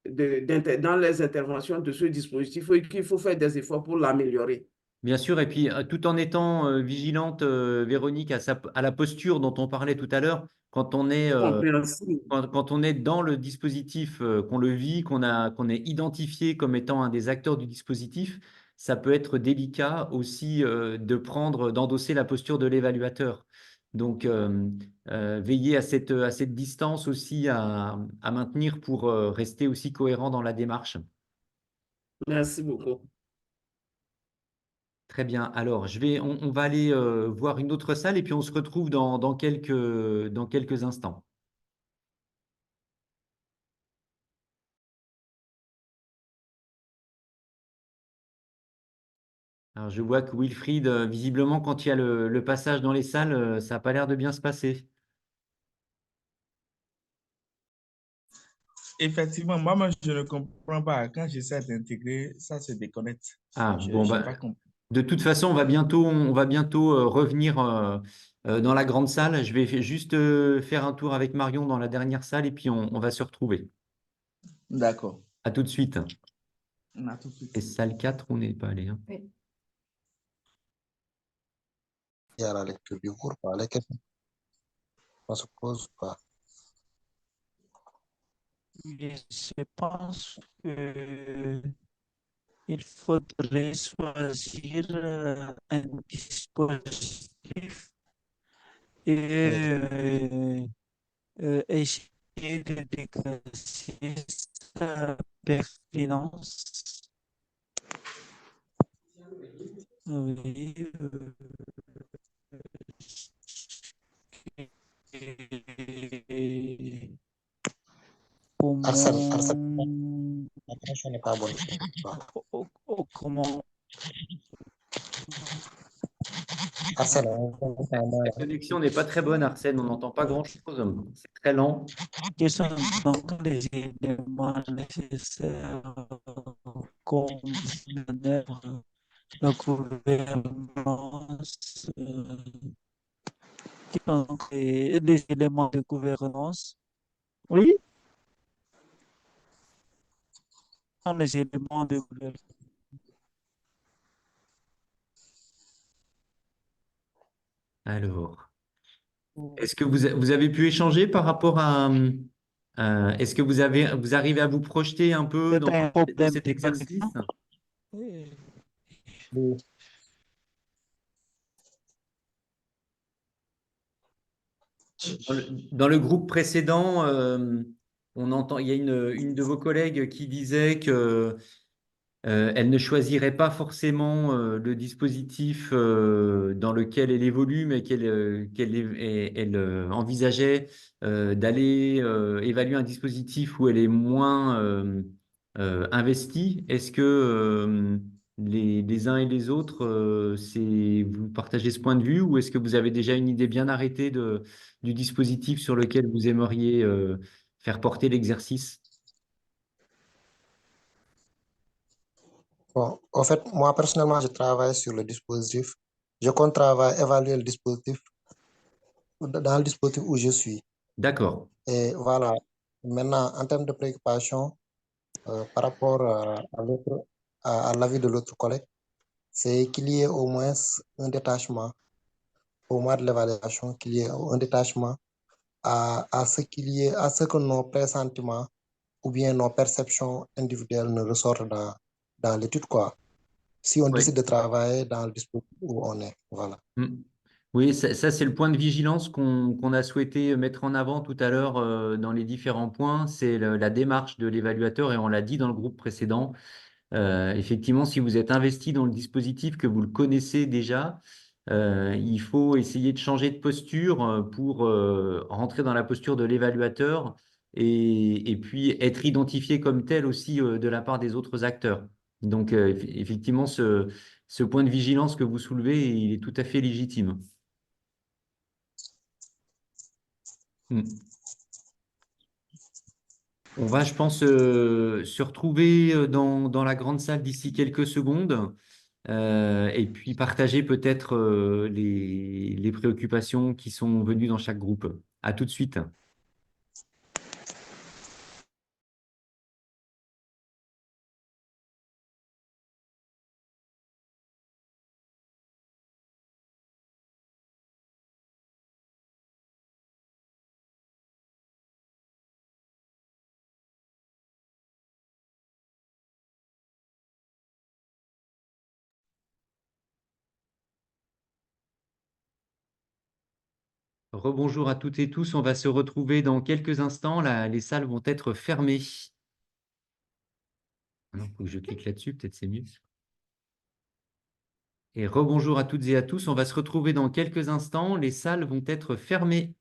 dans les interventions de ce dispositif et qu'il faut faire des efforts pour l'améliorer. Bien sûr, et puis tout en étant vigilante, Véronique, à la posture dont on parlait tout à l'heure, quand on est, Compréhensible. quand on est dans le dispositif, qu'on le vit, qu'on est identifié comme étant un des acteurs du dispositif, ça peut être délicat aussi d'endosser la posture de l'évaluateur. Donc, veiller à cette distance aussi à maintenir pour rester aussi cohérent dans la démarche. Merci beaucoup. Très bien. Alors, on va aller voir une autre salle et puis on se retrouve dans quelques instants. Alors, je vois que Wilfried, visiblement, quand il y a le passage dans les salles, ça n'a pas l'air de bien se passer. Effectivement, moi, je ne comprends pas. Quand j'essaie d'intégrer, ça se déconnecte. Ah, Je bon, n'ai pas compris. de toute façon, on va bientôt revenir dans la grande salle. Je vais juste faire un tour avec Marion dans la dernière salle et puis on va se retrouver. D'accord. À tout de suite. À tout de suite. Et salle 4, on n'est pas allé. Hein. Oui. Il y a la lecture du cours, pas les questions. On se pose pas. Je pense qu'il faudrait choisir un dispositif et essayer de déclasser sa pertinence. Oui. Arsène, la connexion n'est pas bonne. Comment Arsène, La connexion n'est pas très bonne, Arsène. On n'entend pas grand-chose. C'est très lent. quels sont donc les éléments nécessaires comme la gouvernance, qui sont donc les éléments de gouvernance? Oui, sont les éléments de gouvernance. Alors, est-ce que vous avez pu échanger par rapport à... est-ce que vous arrivez à vous projeter un peu C'est un dans problème cet de exercice? Oui. Dans le groupe précédent, il y a une de vos collègues qui disait que elle ne choisirait pas forcément le dispositif dans lequel elle évolue, mais qu'elle envisageait d'aller évaluer un dispositif où elle est moins investie. Est-ce que les uns et les autres, vous partagez ce point de vue ou est-ce que vous avez déjà une idée bien arrêtée du dispositif sur lequel vous aimeriez faire porter l'exercice? Bon, en fait, moi, personnellement, je travaille sur le dispositif. Je compte évaluer le dispositif dans le dispositif où je suis. D'accord. Et voilà. Maintenant, en termes de préoccupation, par rapport à l'avis de l'autre collègue, c'est qu'il y ait au moins un détachement, au mois de l'évaluation, qu'il y ait un détachement à ce que nos pressentiments ou bien nos perceptions individuelles ne ressortent dans l'étude, quoi. Si on Oui. décide de travailler dans le dispositif où on est, voilà. Oui, Oui, ça, c'est le point de vigilance qu'on a souhaité mettre en avant tout à l'heure dans les différents points. C'est la démarche de l'évaluateur et on l'a dit dans le groupe précédent. Effectivement, si vous êtes investi dans le dispositif, que vous le connaissez déjà, il faut essayer de changer de posture pour rentrer dans la posture de l'évaluateur et puis être identifié comme tel aussi de la part des autres acteurs. Donc, effectivement, ce point de vigilance que vous soulevez, il est tout à fait légitime. Hmm. On va, je pense, se retrouver dans la grande salle d'ici quelques secondes et puis partager peut-être les préoccupations qui sont venues dans chaque groupe. À tout de suite. Rebonjour à toutes et tous. On va se retrouver dans quelques instants. Là, les salles vont être fermées. Il faut que je clique là-dessus, peut-être c'est mieux. Et rebonjour à toutes et à tous. On va se retrouver dans quelques instants. Les salles vont être fermées.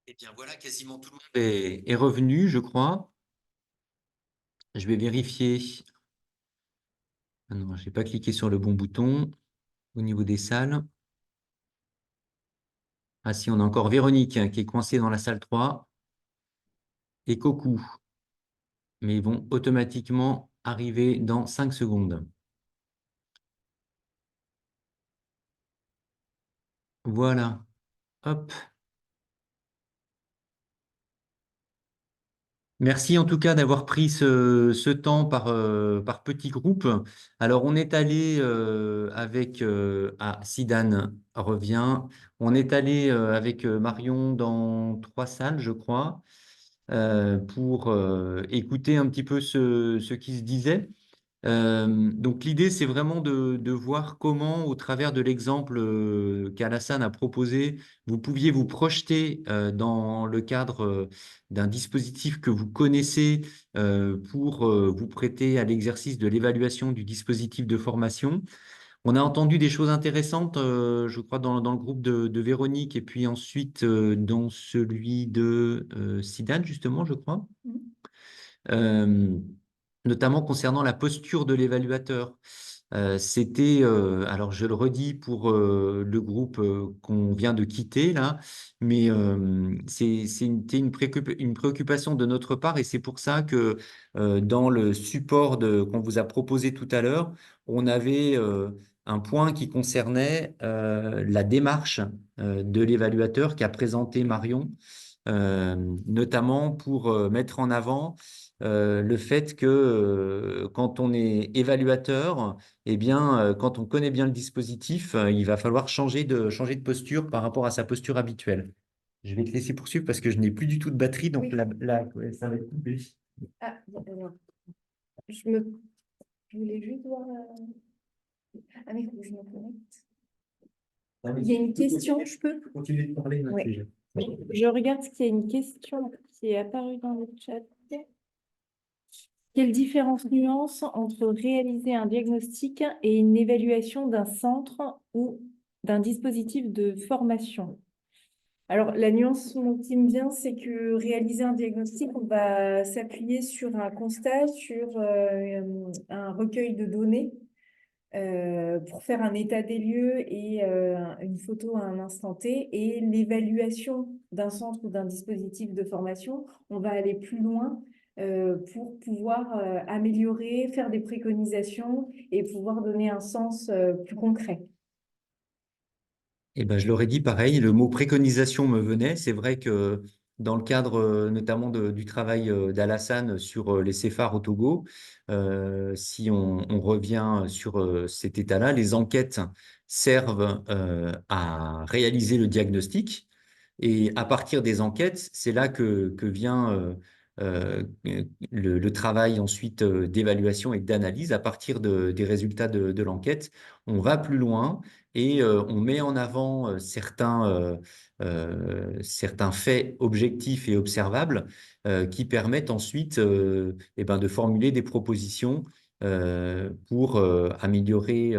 Eh bien voilà, quasiment tout le monde est revenu, je crois. Je vais vérifier. Ah non, je n'ai pas cliqué sur le bon bouton au niveau des salles. Ah si, on a encore Véronique qui est coincée dans la salle 3 et Coco. Mais ils vont automatiquement arriver dans 5 secondes. Voilà. Hop. Merci en tout cas d'avoir pris ce temps par petits groupes. Alors, on est allé avec... Sidan revient. On est allé avec Marion dans 3 salles, je crois, pour écouter un petit peu ce qui se disait. Donc l'idée, c'est vraiment de voir comment, au travers de l'exemple qu'Alassane a proposé, vous pouviez vous projeter dans le cadre d'un dispositif que vous connaissez pour vous prêter à l'exercice de l'évaluation du dispositif de formation. On a entendu des choses intéressantes, je crois, dans le groupe de Véronique et puis ensuite dans celui de Sidan, justement, je crois. Euh, Notamment concernant la posture de l'évaluateur. C'était, alors je le redis pour le groupe qu'on vient de quitter là, mais c'était une préoccupation de notre part et c'est pour ça que dans le support qu'on vous a proposé tout à l'heure, on avait un point qui concernait la démarche de l'évaluateur qu'a présenté Marion, notamment pour mettre en avant le fait que quand on est évaluateur, eh bien, quand on connaît bien le dispositif, il va falloir changer de posture par rapport à sa posture habituelle. Je vais te laisser poursuivre parce que je n'ai plus du tout de batterie, donc Oui. là, ouais, ça va être coupé. Ah, alors, je voulais juste voir. Ah, mais faut que je me connecte. Il y a une question, je peux? Continuer de parler. Oui. Je regarde qu'il y a une question qui est apparue dans le chat. Quelle différence nuance entre réaliser un diagnostic et une évaluation d'un centre ou d'un dispositif de formation? Alors, la nuance qui me vient, c'est que réaliser un diagnostic, on va s'appuyer sur un constat, sur un recueil de données. pour faire un état des lieux et une photo à un instant T et l'évaluation d'un centre ou d'un dispositif de formation. On va aller plus loin pour pouvoir améliorer, faire des préconisations et pouvoir donner un sens plus concret. Eh ben, je l'aurais dit pareil, le mot préconisation me venait. C'est vrai que dans le cadre notamment du travail d'Alassane sur les céphares au Togo, si on revient sur cet état-là, les enquêtes servent à réaliser le diagnostic. Et à partir des enquêtes, c'est là que vient euh, le travail ensuite d'évaluation et d'analyse. À partir des résultats de l'enquête, on va plus loin et on met en avant certains faits objectifs et observables qui permettent ensuite eh ben, de formuler des propositions pour améliorer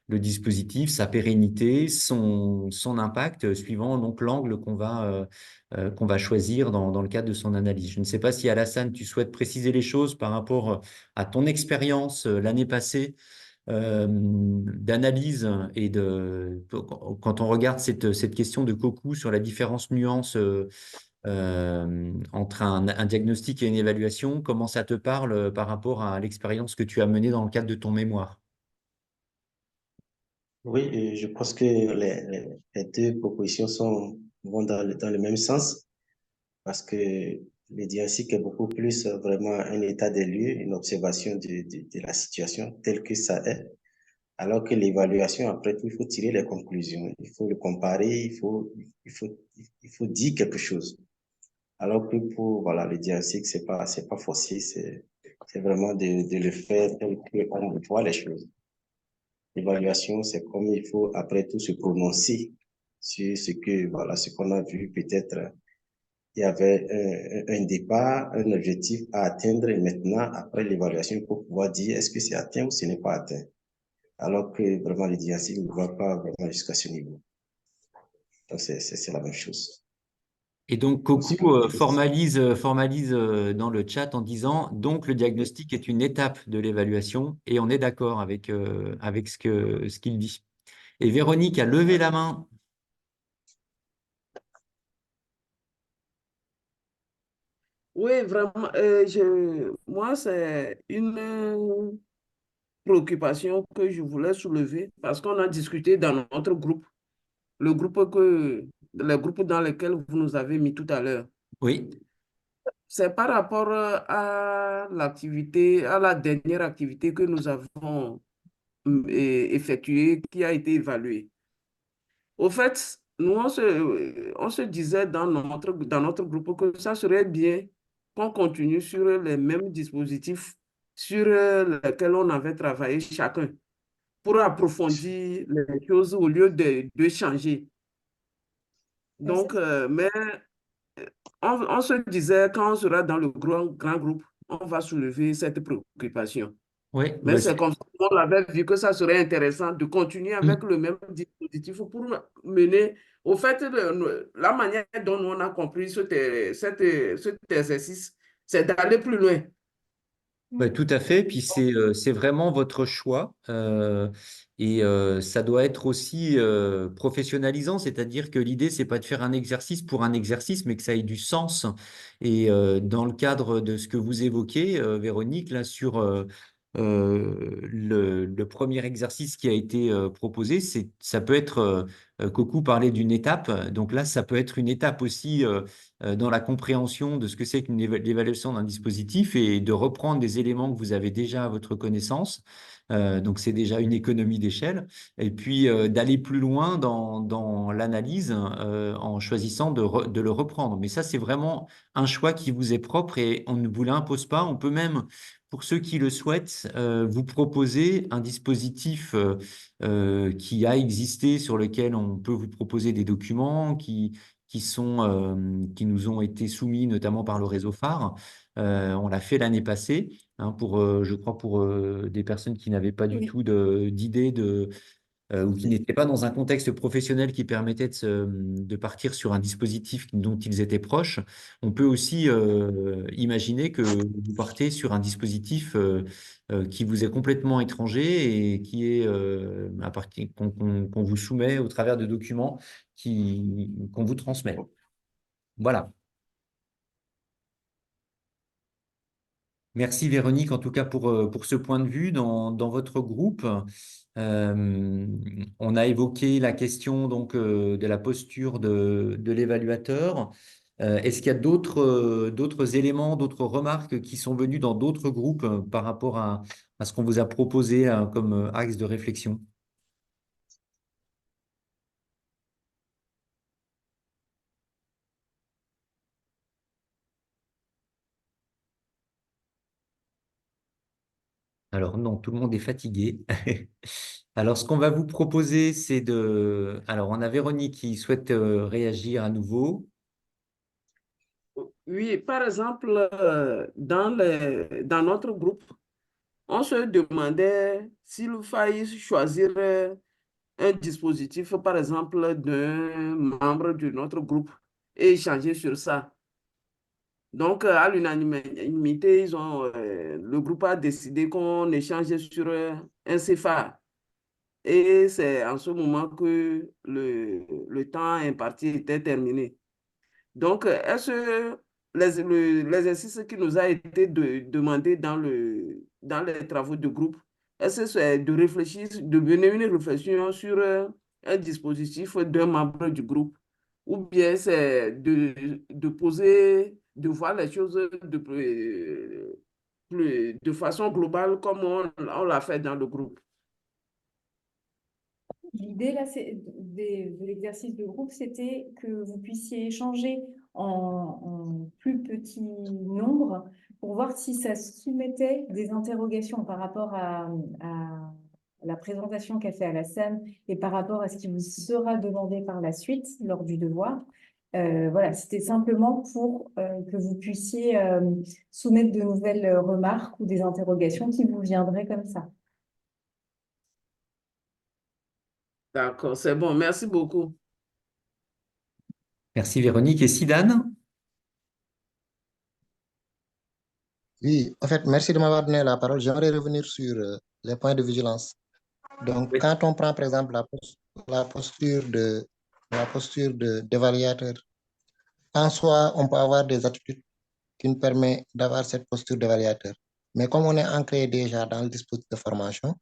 le dispositif, sa pérennité, son impact, suivant donc l'angle qu'on va choisir dans le cadre de son analyse. Je ne sais pas si Alassane, tu souhaites préciser les choses par rapport à ton expérience l'année passée d'analyse quand on regarde cette question de Cocu sur la différence nuance entre un diagnostic et une évaluation, comment ça te parle par rapport à l'expérience que tu as menée dans le cadre de ton mémoire? Oui, et je pense que les deux propositions vont dans le même sens parce que le diagnostic est beaucoup plus vraiment un état des lieux, une observation de la situation telle que ça est. Alors que l'évaluation, après tout, il faut tirer les conclusions, il faut le comparer, il faut, il faut dire quelque chose. Alors que pour voilà, le diagnostic, c'est pas forcé, c'est vraiment de le faire tel qu'on voit les choses. L'évaluation, c'est comme il faut après tout se prononcer sur ce que, voilà, ce qu'on a vu. Peut-être il y avait un départ, un objectif à atteindre et maintenant, après l'évaluation, il faut pouvoir dire est-ce que c'est atteint ou ce n'est pas atteint. Alors que vraiment le diagnostic ne va pas vraiment jusqu'à ce niveau. Donc, c'est la même chose. Et donc, Aussi Coco pour les formalise dans le chat en disant, donc le diagnostic est une étape de l'évaluation et on est d'accord avec ce qu'il dit. Et Véronique a levé la main. Oui, vraiment, moi, c'est une préoccupation que je voulais soulever parce qu'on a discuté dans notre groupe, les groupes dans lesquels vous nous avez mis tout à l'heure. Oui. C'est par rapport à l'activité, à la dernière activité que nous avons effectuée, qui a été évaluée. Au fait, nous, on se disait dans notre groupe que ça serait bien qu'on continue sur les mêmes dispositifs sur lesquels on avait travaillé chacun pour approfondir les choses au lieu de changer. Donc, mais on se disait, quand on sera dans le grand groupe, on va soulever cette préoccupation. Oui, Mais c'est comme ça qu'on avait vu que ça serait intéressant de continuer avec le même dispositif pour mener, au fait, la manière dont on a compris cet exercice, c'est d'aller plus loin. Bah, tout à fait, puis c'est vraiment votre choix et ça doit être aussi professionnalisant, c'est-à-dire que l'idée, c'est pas de faire un exercice pour un exercice, mais que ça ait du sens. Et dans le cadre de ce que vous évoquez, Véronique, là, sur le premier exercice qui a été proposé, ça peut être, Coco parlait d'une étape, donc là, ça peut être une étape aussi dans la compréhension de ce que c'est qu'une l'évaluation d'un dispositif et de reprendre des éléments que vous avez déjà à votre connaissance. Donc, c'est déjà une économie d'échelle. Et puis, d'aller plus loin dans l'analyse en choisissant de le reprendre. Mais ça, c'est vraiment un choix qui vous est propre et on ne vous l'impose pas. On peut même, pour ceux qui le souhaitent, vous proposer un dispositif qui a existé, sur lequel on peut vous proposer des documents qui nous ont été soumis notamment par le réseau phare. On l'a fait l'année passée, hein, je crois pour des personnes qui n'avaient pas du tout d'idée ou qui n'étaient pas dans un contexte professionnel qui permettait de partir sur un dispositif dont ils étaient proches, on peut aussi imaginer que vous partez sur un dispositif qui vous est complètement étranger et qui est qu'on vous soumet au travers de documents qu'on vous transmet. Voilà. Merci Véronique, en tout cas pour ce point de vue dans votre groupe. On a évoqué la question donc, de la posture de l'évaluateur. Est-ce qu'il y a d'autres éléments, d'autres remarques qui sont venus dans d'autres groupes par rapport à ce qu'on vous a proposé comme axe de réflexion? Alors non, tout le monde est fatigué. Alors, ce qu'on va vous proposer, c'est de... Alors, on a Véronique qui souhaite réagir à nouveau. Oui, par exemple, dans notre groupe, on se demandait s'il fallait choisir un dispositif, par exemple, d'un membre de notre groupe et échanger sur ça. Donc, à l'unanimité, le groupe a décidé qu'on échange sur un CFA. Et c'est en ce moment que le temps imparti était terminé. Donc, est-ce que l'exercice qui nous a été demandé dans les travaux de groupe, est-ce que c'est de réfléchir, de mener une réflexion sur un dispositif d'un membre du groupe, ou bien c'est de poser, de voir les choses de façon globale comme on l'a fait dans le groupe? L'idée là, de l'exercice de groupe, c'était que vous puissiez échanger en plus petit nombre pour voir si ça soumettait des interrogations par rapport à la présentation qu'a fait Alassane et par rapport à ce qui vous sera demandé par la suite lors du devoir. Voilà, c'était simplement pour que vous puissiez soumettre de nouvelles remarques ou des interrogations qui vous viendraient comme ça. D'accord, c'est bon. Merci beaucoup. Merci Véronique. Et Sidane? Oui, en fait, merci de m'avoir donné la parole. J'aimerais revenir sur les points de vigilance. Donc, Oui. quand on prend, par exemple, la posture d'évaluateur, en soi, on peut avoir des attitudes qui nous permettent d'avoir cette posture d'évaluateur. Mais comme on est ancré déjà dans le dispositif de formation,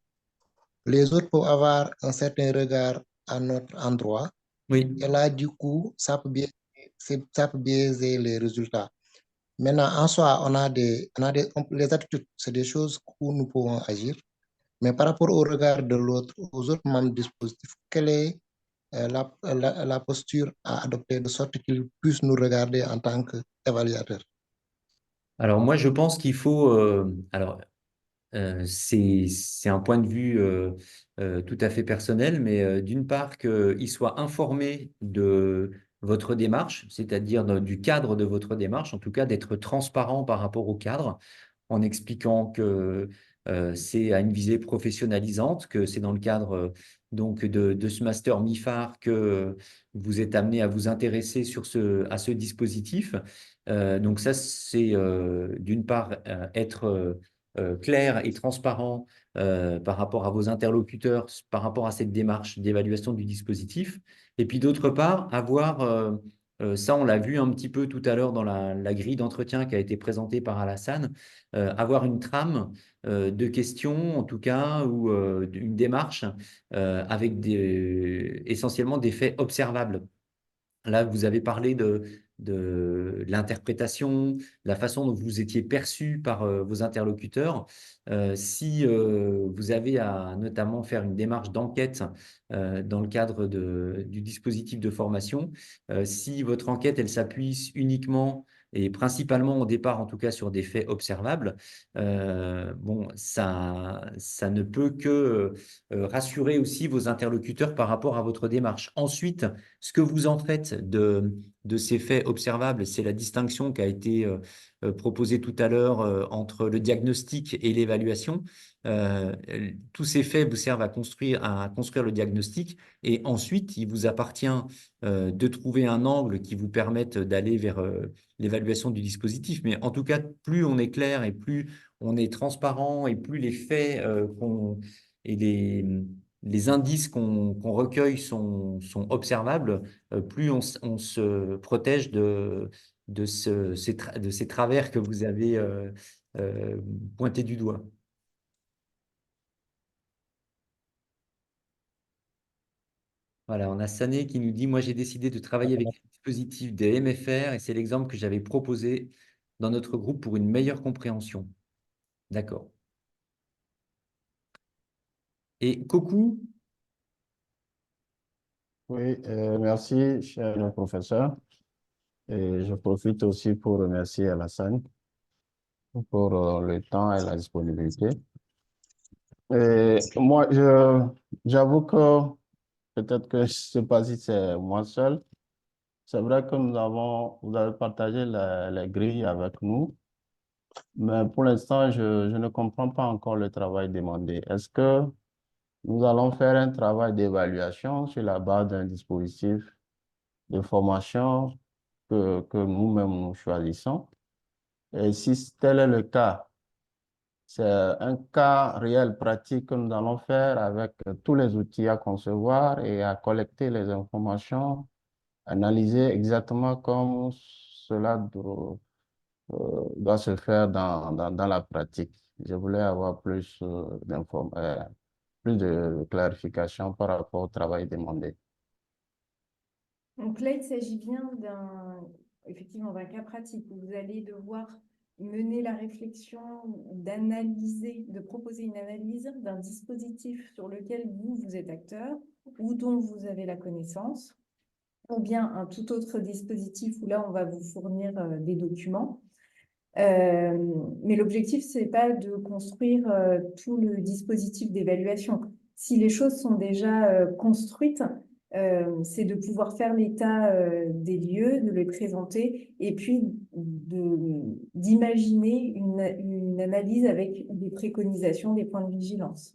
les autres peuvent avoir un certain regard à notre endroit. Oui. Et là, du coup, ça peut biaiser les résultats. Maintenant, en soi, les attitudes, c'est des choses où nous pouvons agir. Mais par rapport au regard de l'autre, aux autres membres du dispositif, quelle est la posture à adopter de sorte qu'ils puissent nous regarder en tant qu'évaluateurs? Alors moi, je pense qu'il faut... c'est un point de vue tout à fait personnel, mais d'une part qu'il soit informé de votre démarche, c'est-à-dire du cadre de votre démarche, en tout cas d'être transparent par rapport au cadre, en expliquant que c'est à une visée professionnalisante, que c'est dans le cadre donc de ce master MIFAR que vous êtes amené à vous intéresser à ce dispositif. Donc ça, c'est d'une part être clair et transparent par rapport à vos interlocuteurs, par rapport à cette démarche d'évaluation du dispositif. Et puis d'autre part, avoir, ça on l'a vu un petit peu tout à l'heure dans la grille d'entretien qui a été présentée par Alassane, avoir une trame de questions, en tout cas, ou une démarche avec essentiellement des faits observables. Là, vous avez parlé de l'interprétation, la façon dont vous étiez perçu par vos interlocuteurs. Si vous avez à notamment faire une démarche d'enquête dans le cadre du dispositif de formation, si votre enquête, elle s'appuie uniquement et principalement au départ, en tout cas, sur des faits observables, bon, ça ne peut que rassurer aussi vos interlocuteurs par rapport à votre démarche. Ensuite, ce que vous en faites de ces faits observables, c'est la distinction qui a été proposé tout à l'heure entre le diagnostic et l'évaluation. Tous ces faits vous servent à construire le diagnostic et ensuite, il vous appartient de trouver un angle qui vous permette d'aller vers l'évaluation du dispositif. Mais en tout cas, plus on est clair et plus on est transparent et plus les faits et les indices qu'on recueille sont observables, plus on se protège de ces travers que vous avez pointés du doigt. Voilà, on a Sané qui nous dit « Moi, j'ai décidé de travailler avec le dispositif des MFR et c'est l'exemple que j'avais proposé dans notre groupe pour une meilleure compréhension. » D'accord. Et Kokou? Oui, merci, cher professeur. Et je profite aussi pour remercier Alassane pour le temps et la disponibilité. Et moi, j'avoue que peut-être que je ne sais pas si c'est moi seul. C'est vrai que vous avez partagé les grilles avec nous, mais pour l'instant, je ne comprends pas encore le travail demandé. Est-ce que nous allons faire un travail d'évaluation sur la base d'un dispositif de formation que nous-mêmes nous choisissons? Et si tel est le cas, c'est un cas réel, pratique que nous allons faire avec tous les outils à concevoir et à collecter les informations, analyser exactement comme cela doit se faire dans la pratique. Je voulais avoir plus de clarification par rapport au travail demandé. Donc là, il s'agit bien effectivement d'un cas pratique où vous allez devoir mener la réflexion d'analyser, de proposer une analyse d'un dispositif sur lequel vous êtes acteur ou dont vous avez la connaissance, ou bien un tout autre dispositif où là, on va vous fournir des documents. Mais l'objectif, ce n'est pas de construire tout le dispositif d'évaluation. Si les choses sont déjà construites, c'est de pouvoir faire l'état des lieux, de les présenter et puis d'imaginer une analyse avec des préconisations, des points de vigilance.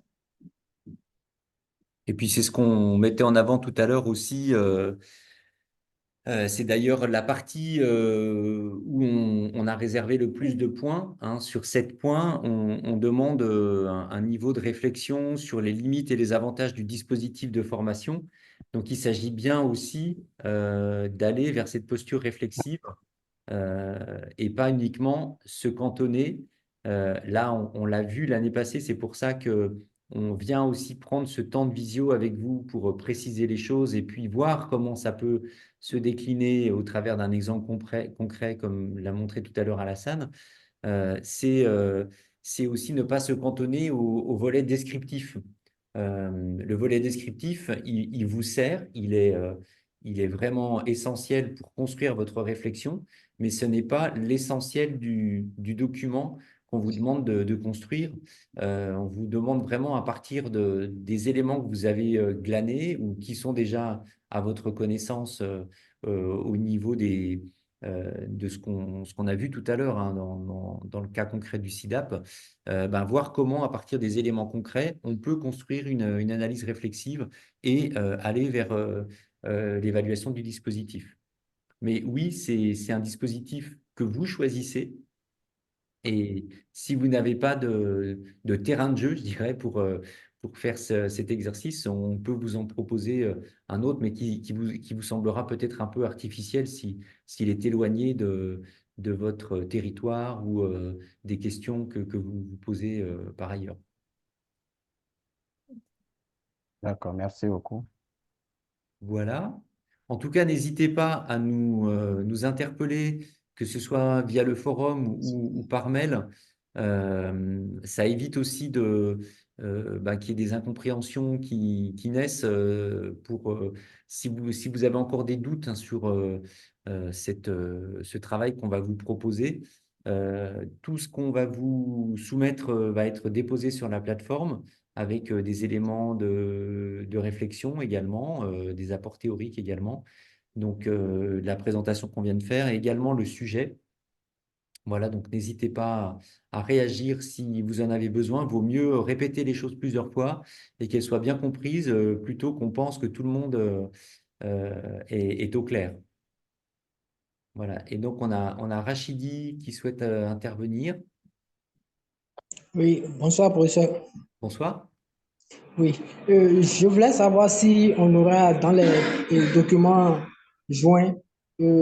Et puis, c'est ce qu'on mettait en avant tout à l'heure aussi. C'est d'ailleurs la partie où on a réservé le plus de points. Hein. Sur 7 points, on demande un niveau de réflexion sur les limites et les avantages du dispositif de formation. Donc, il s'agit bien aussi d'aller vers cette posture réflexive et pas uniquement se cantonner. Là, on l'a vu l'année passée, c'est pour ça qu'on vient aussi prendre ce temps de visio avec vous pour préciser les choses et puis voir comment ça peut se décliner au travers d'un exemple concret comme l'a montré tout à l'heure Alassane. C'est aussi ne pas se cantonner au volet descriptif. Le volet descriptif, il vous sert, il est vraiment essentiel pour construire votre réflexion, mais ce n'est pas l'essentiel du document qu'on vous demande de construire. On vous demande vraiment à partir des éléments que vous avez glanés ou qui sont déjà à votre connaissance au niveau de ce qu'on a vu tout à l'heure hein, dans le cas concret du SIDAP, voir comment, à partir des éléments concrets, on peut construire une analyse réflexive et aller vers l'évaluation du dispositif. Mais oui, c'est un dispositif que vous choisissez. Et si vous n'avez pas de terrain de jeu, je dirais, pour faire cet exercice, on peut vous en proposer un autre, mais qui vous semblera peut-être un peu artificiel s'il est éloigné de votre territoire ou des questions que vous vous posez par ailleurs. D'accord, merci beaucoup. Voilà. En tout cas, n'hésitez pas à nous interpeller, que ce soit via le forum ou par mail. Ça évite aussi qu'il y ait des incompréhensions qui naissent si vous avez encore des doutes hein, sur ce travail qu'on va vous proposer. Tout ce qu'on va vous soumettre va être déposé sur la plateforme avec des éléments de réflexion également, des apports théoriques également. Donc, la présentation qu'on vient de faire et également le sujet. Voilà, donc n'hésitez pas à réagir si vous en avez besoin. Il vaut mieux répéter les choses plusieurs fois et qu'elles soient bien comprises plutôt qu'on pense que tout le monde est au clair. Voilà. Et donc, on a Rachidi qui souhaite intervenir. Oui, bonsoir, professeur. Bonsoir. Oui, je voulais savoir si on aura dans les documents joints,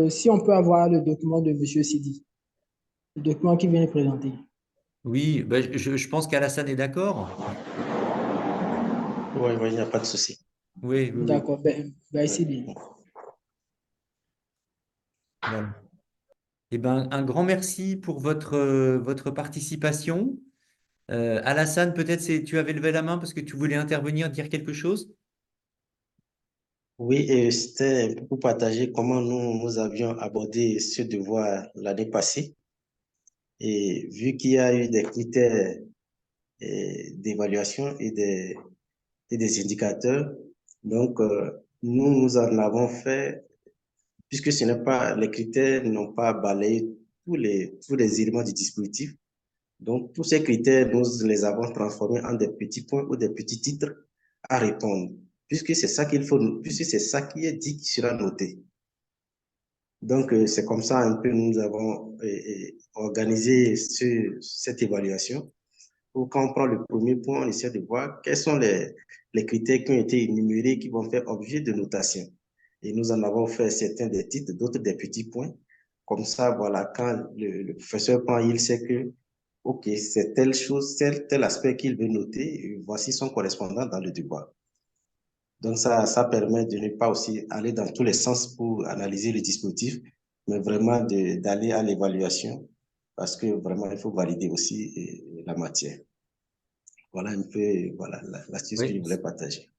si on peut avoir le document de M. Sidi, le document qui vient de présenter. Oui, ben, je pense qu'Alassane est d'accord. Oui, il n'y a pas de souci. Oui, oui, oui. D'accord, ben, Sidi. Voilà. Eh ben, un grand merci pour votre participation. Alassane, peut-être tu avais levé la main parce que tu voulais intervenir, dire quelque chose? Oui, et c'était pour partager comment nous avions abordé ce devoir l'année passée. Et vu qu'il y a eu des critères d'évaluation et des indicateurs, donc nous en avons fait, puisque ce n'est pas, les critères n'ont pas balayé tous les éléments du dispositif. Donc, tous ces critères, nous les avons transformés en des petits points ou des petits titres à répondre, puisque c'est ça qu'il faut, puisque c'est ça qui est dit qui sera noté. Donc, c'est comme ça un peu nous avons organisé cette évaluation. Pour quand on prend le premier point, on essaie de voir quels sont les critères qui ont été énumérés qui vont faire objet de notation. Et nous en avons fait certains des titres, d'autres des petits points. Comme ça, voilà, quand le professeur prend, il sait que, OK, c'est telle chose, tel aspect qu'il veut noter, et voici son correspondant dans le devoir. Donc, ça permet de ne pas aussi aller dans tous les sens pour analyser le dispositif, mais vraiment d'aller à l'évaluation, parce que vraiment, il faut valider aussi la matière. Voilà un peu voilà, l'astuce que je Oui. voulais partager.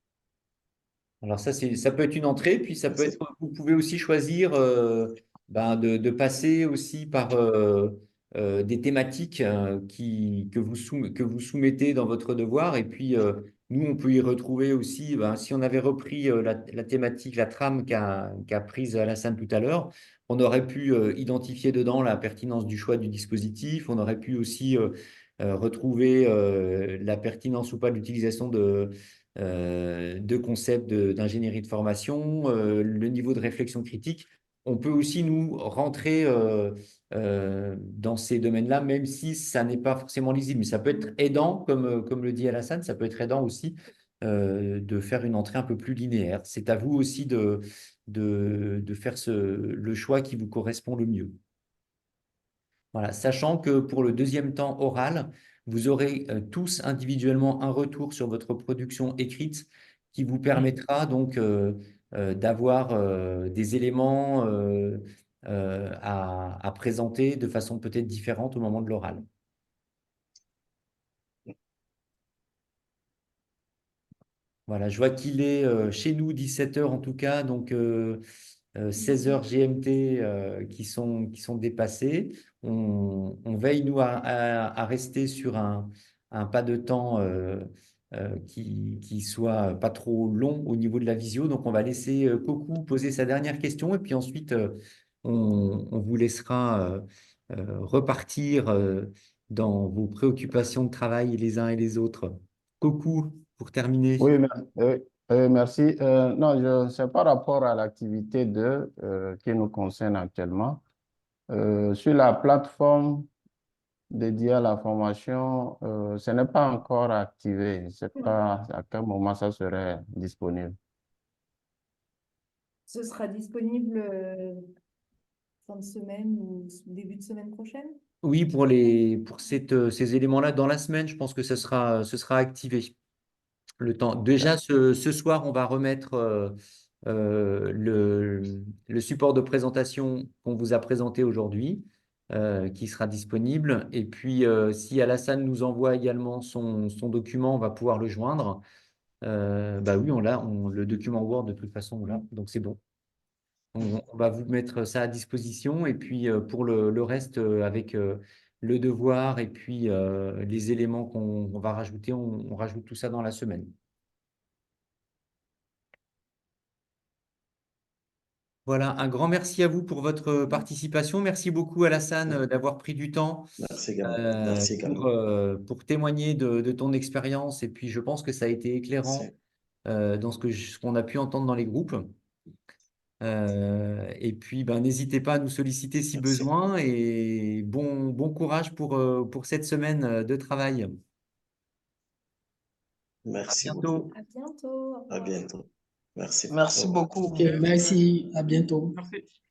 Alors ça peut être une entrée, puis ça peut Merci. être, vous pouvez aussi choisir de passer aussi par des thématiques que vous soumettez dans votre devoir. Et puis nous, on peut y retrouver aussi, si on avait repris la thématique, la trame qu'a prise Alassane tout à l'heure, on aurait pu identifier dedans la pertinence du choix du dispositif. On aurait pu aussi retrouver la pertinence ou pas de l'utilisation de concepts d'ingénierie de formation, le niveau de réflexion critique. On peut aussi nous rentrer dans ces domaines-là, même si ça n'est pas forcément lisible. Mais ça peut être aidant, comme le dit Alassane, ça peut être aidant aussi de faire une entrée un peu plus linéaire. C'est à vous aussi de faire le choix qui vous correspond le mieux. Voilà, sachant que pour le deuxième temps oral, vous aurez tous individuellement un retour sur votre production écrite qui vous permettra donc d'avoir des éléments à présenter de façon peut-être différente au moment de l'oral. Voilà, je vois qu'il est chez nous 17 h en tout cas, donc 16 h GMT qui sont dépassées. On veille, nous, à rester sur un pas de temps qui soit pas trop long au niveau de la visio. Donc, on va laisser Coco poser sa dernière question et puis ensuite, on vous laissera repartir dans vos préoccupations de travail les uns et les autres. Coco, pour terminer. Oui, merci. Non, c'est par rapport à l'activité qui nous concerne actuellement. Sur la plateforme dédiée à la formation, ce n'est pas encore activé. Je ne sais pas à quel moment ça serait disponible. Ce sera disponible fin de semaine ou début de semaine prochaine? Oui, pour ces éléments-là, dans la semaine, je pense que ce sera activé. Le temps. Déjà, ce soir, on va remettre le support de présentation qu'on vous a présenté aujourd'hui, qui sera disponible. Et puis, si Alassane nous envoie également son document, on va pouvoir le joindre. Bah oui, le document Word de toute façon, on l'a, donc c'est bon. On va vous mettre ça à disposition. Et puis, pour le reste, avec le devoir et puis les éléments qu'on va rajouter, on rajoute tout ça dans la semaine. Voilà, un grand merci à vous pour votre participation. Merci beaucoup, Alassane, d'avoir pris du temps Merci également. Merci également. pour témoigner de ton expérience. Et puis, je pense que ça a été éclairant dans ce qu'on a pu entendre dans les groupes. Et puis, ben, n'hésitez pas à nous solliciter si besoin. Et bon courage pour cette semaine de travail. Merci À beaucoup. bientôt. À bientôt. Au À revoir. bientôt. Merci. Merci beaucoup. Ok, merci, à bientôt. Merci.